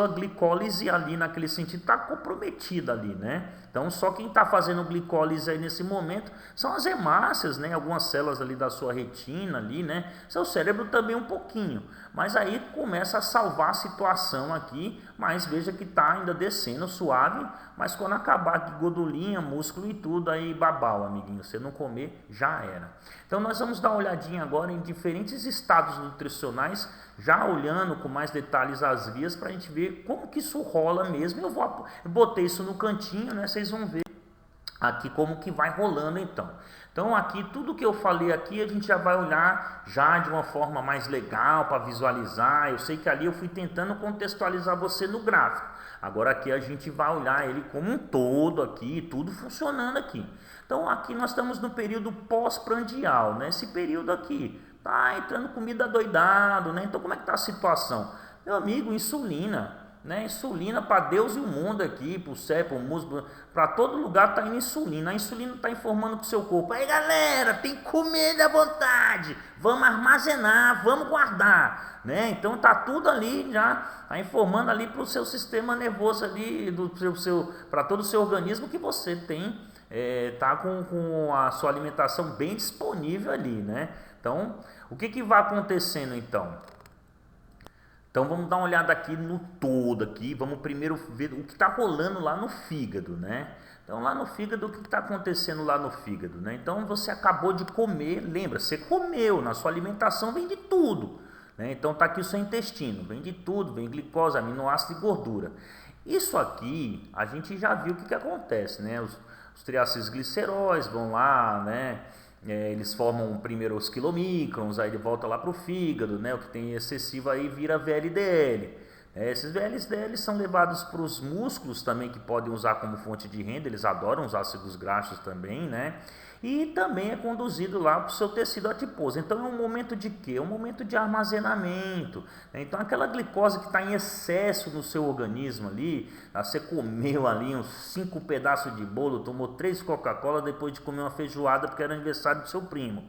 S1: glicólise ali naquele sentido está comprometida ali, né? Então só quem está fazendo glicólise aí nesse momento são as hemácias, né? Algumas células ali da sua retina ali, né? Seu cérebro também um pouquinho, mas aí começa a salvar a situação aqui, mas veja que está ainda descendo suave, mas quando acabar aqui gordurinha, músculo e tudo, aí babau, amiguinho, você não comer, já era. Então nós vamos dar uma olhadinha agora em diferentes estados nutricionais, já olhando com mais detalhes as vias para a gente ver como que isso rola mesmo. Eu botei isso no cantinho, né? Vocês vão ver aqui como que vai rolando então. Então aqui tudo que eu falei aqui a gente já vai olhar já de uma forma mais legal para visualizar. Eu sei que ali eu fui tentando contextualizar você no gráfico. Agora aqui a gente vai olhar ele como um todo aqui, tudo funcionando aqui. Então aqui nós estamos no período pós-prandial, né? Esse período aqui tá entrando comida doidado, né? Então como é que tá a situação? Meu amigo, insulina, né? Insulina para Deus e o mundo aqui, para o cérebro, para o músculo, para todo lugar está indo insulina. A insulina está informando para o seu corpo: aí galera, tem que comer à vontade, vamos armazenar, vamos guardar, né? Então está tudo ali já, tá informando ali para o seu sistema nervoso ali, para todo o seu organismo que você tem, tá com a sua alimentação bem disponível ali, né? Então, o que vai acontecendo então? Então vamos dar uma olhada aqui no todo aqui, vamos primeiro ver o que está rolando lá no fígado, né? Então lá no fígado, o que está acontecendo lá no fígado, né? Então você acabou de comer, lembra, você comeu, na sua alimentação vem de tudo, né? Então está aqui o seu intestino, vem de tudo, vem glicose, aminoácido e gordura. Isso aqui, a gente já viu o que acontece, né? Os triacilgliceróis vão lá, né? Eles formam primeiro os quilomicrons, aí ele volta lá para o fígado, né? O que tem excessivo aí vira VLDL. Esses VLDL são levados para os músculos também, que podem usar como fonte de renda, eles adoram os ácidos graxos também, né? E também é conduzido lá para o seu tecido adiposo. Então é um momento de quê? É um momento de armazenamento, né? Então aquela glicose que está em excesso no seu organismo ali, você comeu ali uns 5 pedaços de bolo, tomou 3 Coca-Cola depois de comer uma feijoada porque era aniversário do seu primo,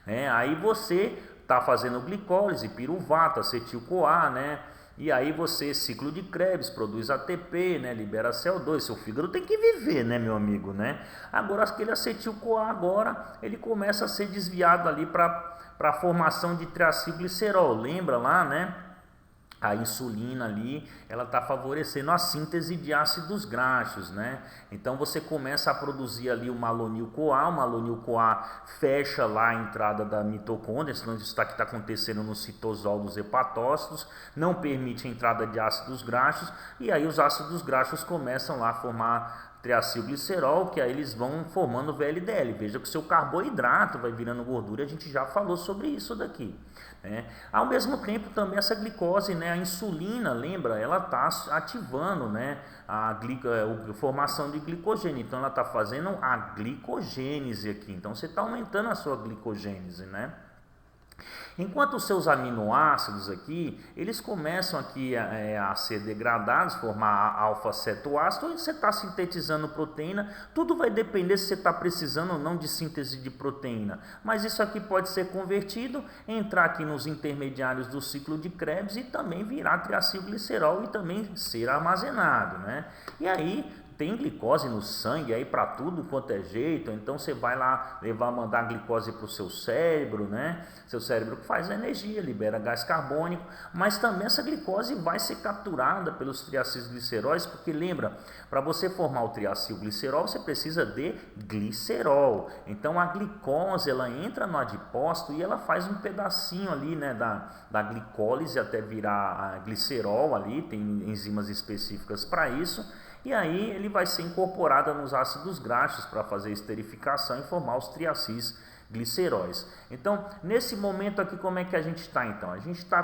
S1: né? Aí você está fazendo glicólise, piruvato, acetil-CoA, né? E aí você, ciclo de Krebs, produz ATP, né? Libera CO2, seu fígado tem que viver, né, meu amigo, né? Agora, aquele acetil-CoA agora, ele começa a ser desviado ali para a formação de triacilglicerol, lembra lá, né? A insulina ali, ela está favorecendo a síntese de ácidos graxos, né? Então você começa a produzir ali o malonil-CoA fecha lá a entrada da mitocôndria, isso está acontecendo no citosol dos hepatócitos, não permite a entrada de ácidos graxos, e aí os ácidos graxos começam lá a formar triacilglicerol, que aí eles vão formando VLDL. Veja que o seu carboidrato vai virando gordura, a gente já falou sobre isso daqui, né? Ao mesmo tempo também essa glicose, né, a insulina, lembra, ela está ativando, né, a formação de glicogênio, então ela está fazendo a glicogênese aqui, então você está aumentando a sua glicogênese, né? Enquanto os seus aminoácidos aqui, eles começam aqui a ser degradados, formar alfa-cetoácido, e você está sintetizando proteína, tudo vai depender se você está precisando ou não de síntese de proteína. Mas isso aqui pode ser convertido, entrar aqui nos intermediários do ciclo de Krebs e também virar triacilglicerol e também ser armazenado, né? E aí tem glicose no sangue aí para tudo quanto é jeito, então você vai lá mandar glicose para o seu cérebro, né? Seu cérebro faz energia, libera gás carbônico, mas também essa glicose vai ser capturada pelos triacilgliceróis, porque lembra, para você formar o triacilglicerol você precisa de glicerol, então a glicose ela entra no adipócito e ela faz um pedacinho ali, né, da glicólise até virar a glicerol ali, tem enzimas específicas para isso. E aí ele vai ser incorporado nos ácidos graxos para fazer esterificação e formar os triacilgliceróis. Então, nesse momento aqui, como é que a gente está então? A gente está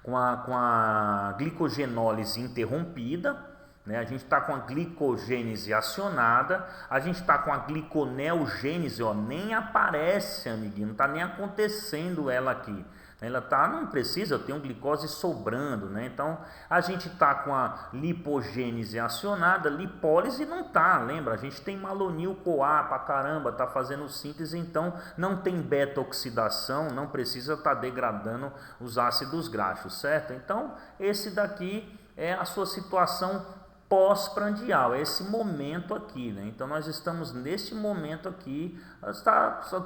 S1: com a glicogenólise interrompida, né? A gente está com a glicogênese acionada, a gente está com a gliconeogênese, ó, nem aparece, amiguinho, não está nem acontecendo ela aqui. Ela tá, não precisa, eu tenho glicose sobrando, né? Então a gente tá com a lipogênese acionada, lipólise não tá, lembra? A gente tem malonil-CoA pra caramba, tá fazendo síntese, então não tem beta-oxidação, não precisa estar degradando os ácidos graxos, certo? Então esse daqui é a sua situação pós-prandial, é esse momento aqui, né? Então nós estamos neste momento aqui,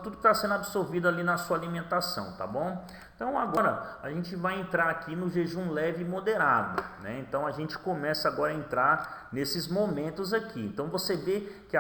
S1: tudo está sendo absorvido ali na sua alimentação, tá bom? Então agora a gente vai entrar aqui no jejum leve e moderado, né? Então a gente começa agora a entrar nesses momentos aqui. Então você vê que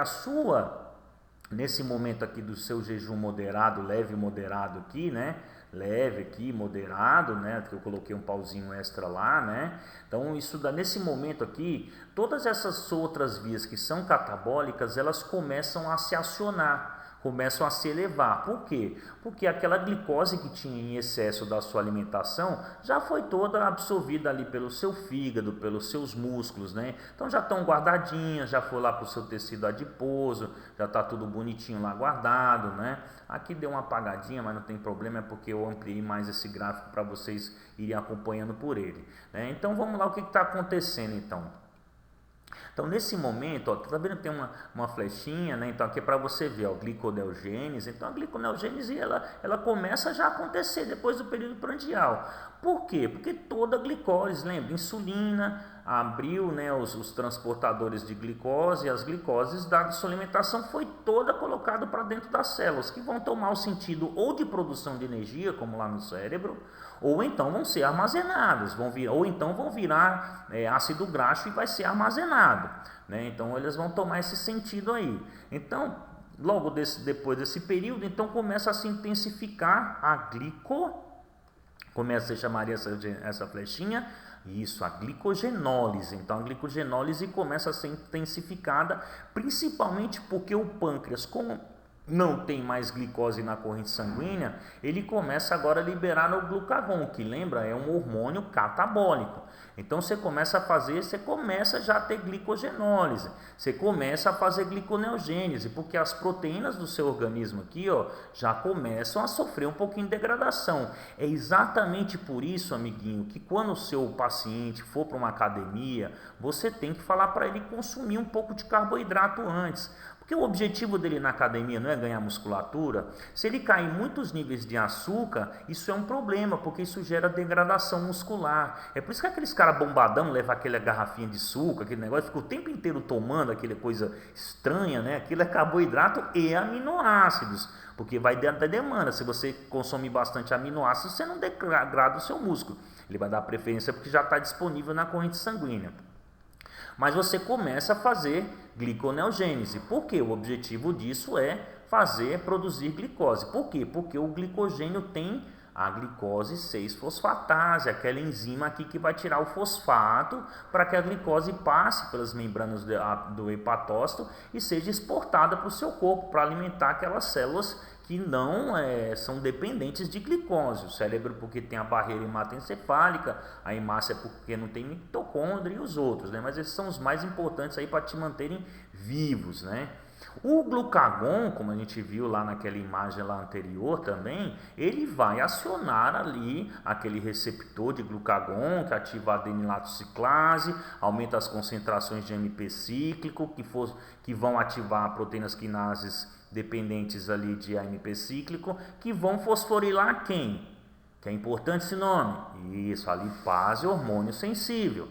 S1: nesse momento aqui do seu jejum moderado, leve e moderado aqui, né? Leve aqui, moderado, né? Que eu coloquei um pauzinho extra lá, né? Então nesse momento aqui, todas essas outras vias que são catabólicas, elas começam a se acionar, começam a se elevar. Por quê? Porque aquela glicose que tinha em excesso da sua alimentação já foi toda absorvida ali pelo seu fígado, pelos seus músculos, né? Então já estão guardadinhas, já foi lá para o seu tecido adiposo, já está tudo bonitinho lá guardado, né? Aqui deu uma apagadinha, mas não tem problema, é porque eu ampliei mais esse gráfico para vocês irem acompanhando por ele, né? Então vamos lá, o que está acontecendo então? Então nesse momento, ó, tá vendo que tem uma flechinha, né? Então aqui é para você ver, ó, gliconeogênese. Então a gliconeogênese ela começa já a acontecer depois do período prandial. Por quê? Porque toda a glicose, lembra? Insulina abriu, né, os transportadores de glicose, e as glicoses da sua alimentação foi toda colocada para dentro das células, que vão tomar o sentido ou de produção de energia, como lá no cérebro, ou então vão ser armazenadas, ou então vão virar ácido graxo e vai ser armazenado, né? Então eles vão tomar esse sentido aí. Então, logo depois desse período, então começa a se intensificar começa, você chamaria essa flechinha, isso, a glicogenólise. Então a glicogenólise começa a ser intensificada, principalmente porque o pâncreas, como não tem mais glicose na corrente sanguínea, ele começa agora a liberar o glucagon, que lembra, é um hormônio catabólico. Então você começa já a ter glicogenólise, você começa a fazer gliconeogênese, porque as proteínas do seu organismo aqui, ó, já começam a sofrer um pouquinho de degradação. É exatamente por isso, amiguinho, que quando o seu paciente for para uma academia, você tem que falar para ele consumir um pouco de carboidrato antes. Porque o objetivo dele na academia não é ganhar musculatura. Se ele cair em muitos níveis de açúcar, isso é um problema, porque isso gera degradação muscular. É por isso que aqueles caras bombadão levam aquela garrafinha de suco, aquele negócio, fica o tempo inteiro tomando aquela coisa estranha, né? Aquilo é carboidrato e aminoácidos, porque vai dar demanda. Se você consome bastante aminoácidos, você não degrada o seu músculo. Ele vai dar preferência porque já está disponível na corrente sanguínea. Mas você começa a fazer gliconeogênese. Por quê? O objetivo disso é produzir glicose. Por quê? Porque o glicogênio tem a glicose 6-fosfatase, aquela enzima aqui que vai tirar o fosfato para que a glicose passe pelas membranas do hepatócito e seja exportada para o seu corpo para alimentar aquelas células que não são dependentes de glicose. O cérebro porque tem a barreira hematoencefálica, a hemácia porque não tem mitocôndria e os outros, né? Mas esses são os mais importantes aí para te manterem vivos, né? O glucagon, como a gente viu lá naquela imagem lá anterior também, ele vai acionar ali aquele receptor de glucagon que ativa a adenilato ciclase, aumenta as concentrações de AMP cíclico, que vão ativar proteínas quinases dependentes ali de AMP cíclico, que vão fosforilar quem? Que é importante esse nome? Isso, a lipase hormônio sensível.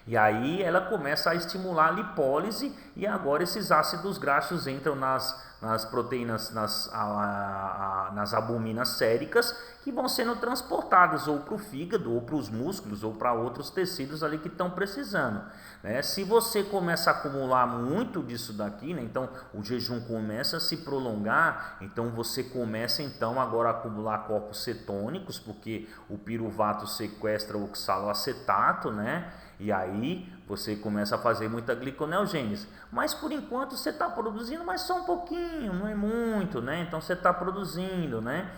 S1: E aí ela começa a estimular a lipólise e agora esses ácidos graxos entram nas proteínas, nas albuminas séricas, que vão sendo transportadas ou para o fígado, ou para os músculos, ou para outros tecidos ali que estão precisando. Né? Se você começa a acumular muito disso daqui, né? Então o jejum começa a se prolongar, então você começa então agora a acumular corpos cetônicos, porque o piruvato sequestra o oxaloacetato, né? E aí você começa a fazer muita gliconeogênese. Mas por enquanto você está produzindo, mas só um pouquinho, não é muito, né? Então você está produzindo, né?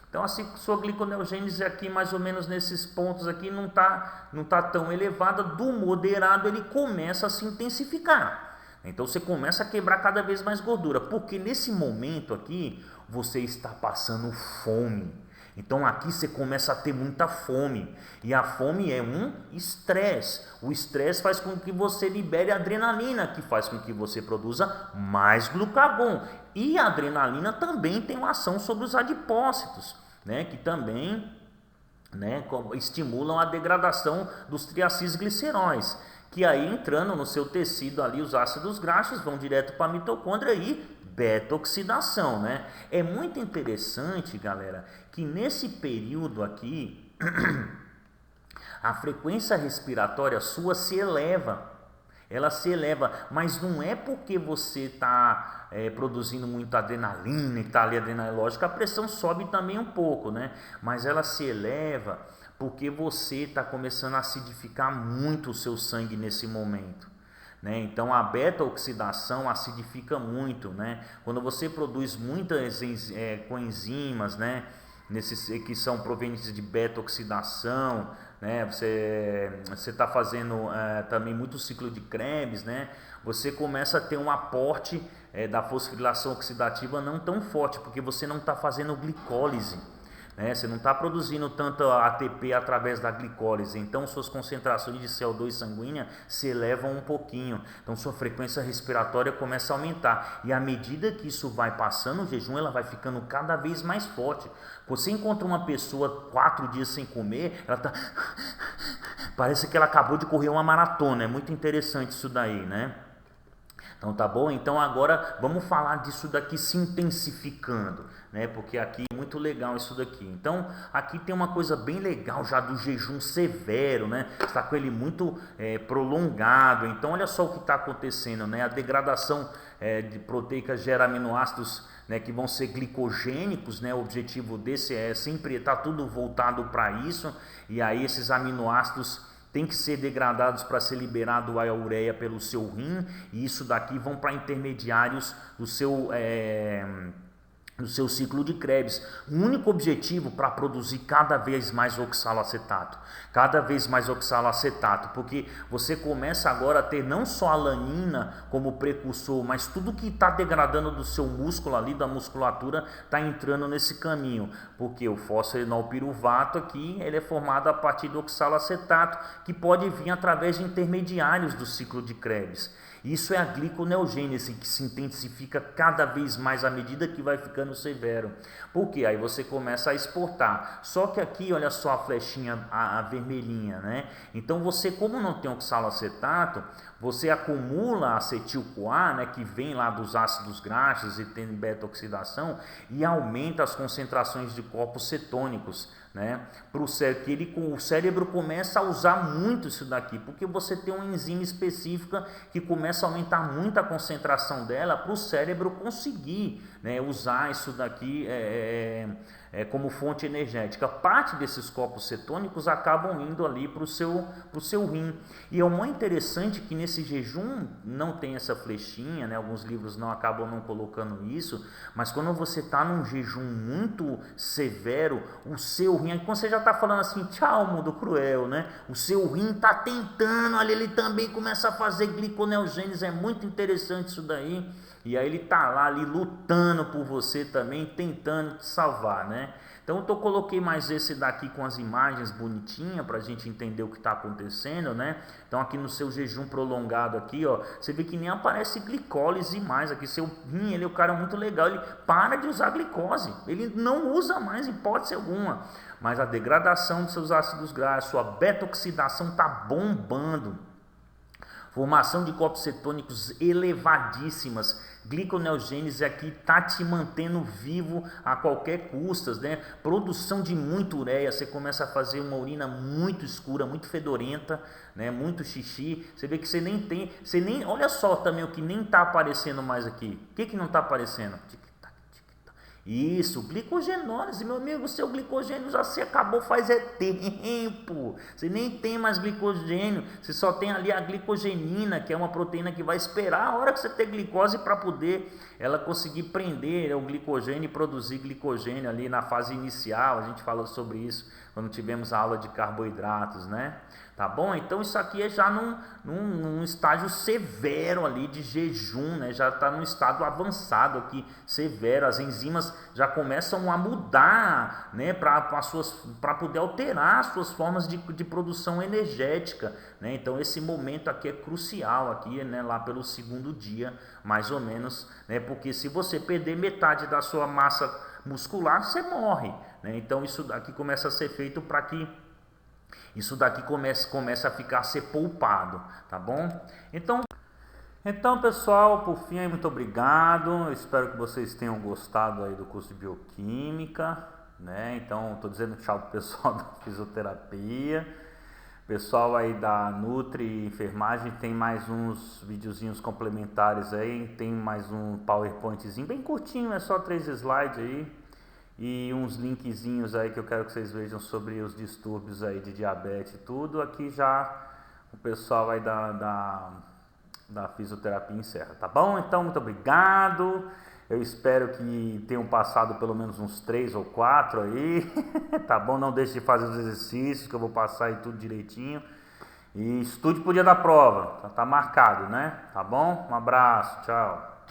S1: Então a sua gliconeogênese aqui mais ou menos nesses pontos aqui não tá tão elevada. Do moderado ele começa a se intensificar. Então você começa a quebrar cada vez mais gordura, porque nesse momento aqui você está passando fome. Então aqui você começa a ter muita fome, e a fome é um estresse. O estresse faz com que você libere adrenalina, que faz com que você produza mais glucagon. E a adrenalina também tem uma ação sobre os adipócitos, né, que também, né, estimulam a degradação dos triacilgliceróis, que aí entrando no seu tecido ali, os ácidos graxos vão direto para a mitocôndria e beta-oxidação, né? É muito interessante, galera, que nesse período aqui a frequência respiratória sua se eleva. Ela se eleva, mas não é porque você está produzindo muita adrenalina e está ali adrenalina, lógico, a pressão sobe também um pouco, né? Mas ela se eleva porque você está começando a acidificar muito o seu sangue nesse momento. Né? Então a beta-oxidação acidifica muito, né? Quando você produz muitas coenzimas, né, que são provenientes de beta-oxidação, né? Você está fazendo também muito ciclo de Krebs, né? Você começa a ter um aporte da fosforilação oxidativa não tão forte, porque você não está fazendo glicólise. Né? Você não está produzindo tanto ATP através da glicólise, então suas concentrações de CO2 sanguínea se elevam um pouquinho, então sua frequência respiratória começa a aumentar, e à medida que isso vai passando, o jejum ela vai ficando cada vez mais forte. Você encontra uma pessoa 4 dias sem comer, ela tá parece que ela acabou de correr uma maratona, é muito interessante isso daí, né? Então tá bom? Então agora vamos falar disso daqui se intensificando, né? Porque aqui é muito legal isso daqui. Então aqui tem uma coisa bem legal já do jejum severo, né? Está com ele muito prolongado. Então olha só o que está acontecendo, né? A degradação de proteicas gera aminoácidos, né, que vão ser glicogênicos, né? O objetivo desse é sempre estar tudo voltado para isso. E aí esses aminoácidos tem que ser degradados para ser liberado a ureia pelo seu rim, e isso daqui vão para intermediários do seu ciclo de Krebs. O único objetivo para produzir cada vez mais oxaloacetato, porque você começa agora a ter não só a alanina como precursor, mas tudo que está degradando do seu músculo ali, da musculatura, está entrando nesse caminho, porque o fosfenolpiruvato aqui, ele é formado a partir do oxaloacetato, que pode vir através de intermediários do ciclo de Krebs. Isso é a gliconeogênese, que se intensifica cada vez mais à medida que vai ficando severo. Por quê? Aí você começa a exportar. Só que aqui, olha só a flechinha, a vermelhinha, né? Então você, como não tem oxaloacetato, você acumula acetil-CoA, né, que vem lá dos ácidos graxos e tem beta-oxidação, e aumenta as concentrações de corpos cetônicos, né, o cérebro começa a usar muito isso daqui, porque você tem uma enzima específica que começa a aumentar muito a concentração dela para o cérebro conseguir, né, usar isso daqui como fonte energética. Parte desses corpos cetônicos acabam indo ali para o seu rim. E é muito interessante que nesse jejum não tem essa flechinha, né? Alguns livros acabam não colocando isso, mas quando você está num jejum muito severo, o seu rim, aí quando você já está falando assim, tchau mundo cruel, né? O seu rim está tentando, ali ele também começa a fazer gliconeogênese, é muito interessante isso daí. E aí ele tá lá ali lutando por você também, tentando te salvar, né? Então eu coloquei mais esse daqui com as imagens bonitinhas pra gente entender o que tá acontecendo, né? Então aqui no seu jejum prolongado aqui, ó, você vê que nem aparece glicólise mais aqui. Seu rim, ele é um cara muito legal, ele para de usar glicose, ele não usa mais em hipótese alguma. Mas a degradação dos seus ácidos graxos, sua beta-oxidação tá bombando. Formação de corpos cetônicos elevadíssimas, gliconeogênese aqui tá te mantendo vivo a qualquer custo, né? Produção de muita ureia, você começa a fazer uma urina muito escura, muito fedorenta, né? Muito xixi. Você vê que você nem tem, olha só também o que nem tá aparecendo mais aqui. O que não tá aparecendo? Isso, glicogenólise, meu amigo, seu glicogênio já se acabou faz tempo. Você nem tem mais glicogênio, você só tem ali a glicogenina, que é uma proteína que vai esperar a hora que você ter glicose para poder ela conseguir prender o glicogênio e produzir glicogênio ali na fase inicial. A gente falou sobre isso quando tivemos a aula de carboidratos, né? Tá bom? Então isso aqui é já num estágio severo ali de jejum, né? Já está num estado avançado aqui, severo. As enzimas já começam a mudar, né? Para poder alterar as suas formas de produção energética, né? Então esse momento aqui é crucial aqui, né? Lá pelo segundo dia, mais ou menos, né? Porque se você perder metade da sua massa muscular, você morre, né? Então isso daqui começa a ser feito para que isso daqui começa a ficar a ser poupado, tá bom? Então pessoal, por fim aí, muito obrigado. Eu espero que vocês tenham gostado aí do curso de bioquímica, né? Então estou dizendo tchau pro pessoal da fisioterapia. Pessoal aí da Nutri e Enfermagem, tem mais uns videozinhos complementares aí, tem mais um PowerPointzinho bem curtinho, é só 3 slides aí. E uns linkzinhos aí que eu quero que vocês vejam sobre os distúrbios aí de diabetes e tudo. Aqui já o pessoal aí da fisioterapia encerra, tá bom? Então, muito obrigado. Eu espero que tenham passado pelo menos uns 3 ou 4 aí, tá bom? Não deixe de fazer os exercícios que eu vou passar aí tudo direitinho. E estude pro dia da prova, tá marcado, né? Tá bom? Um abraço, tchau.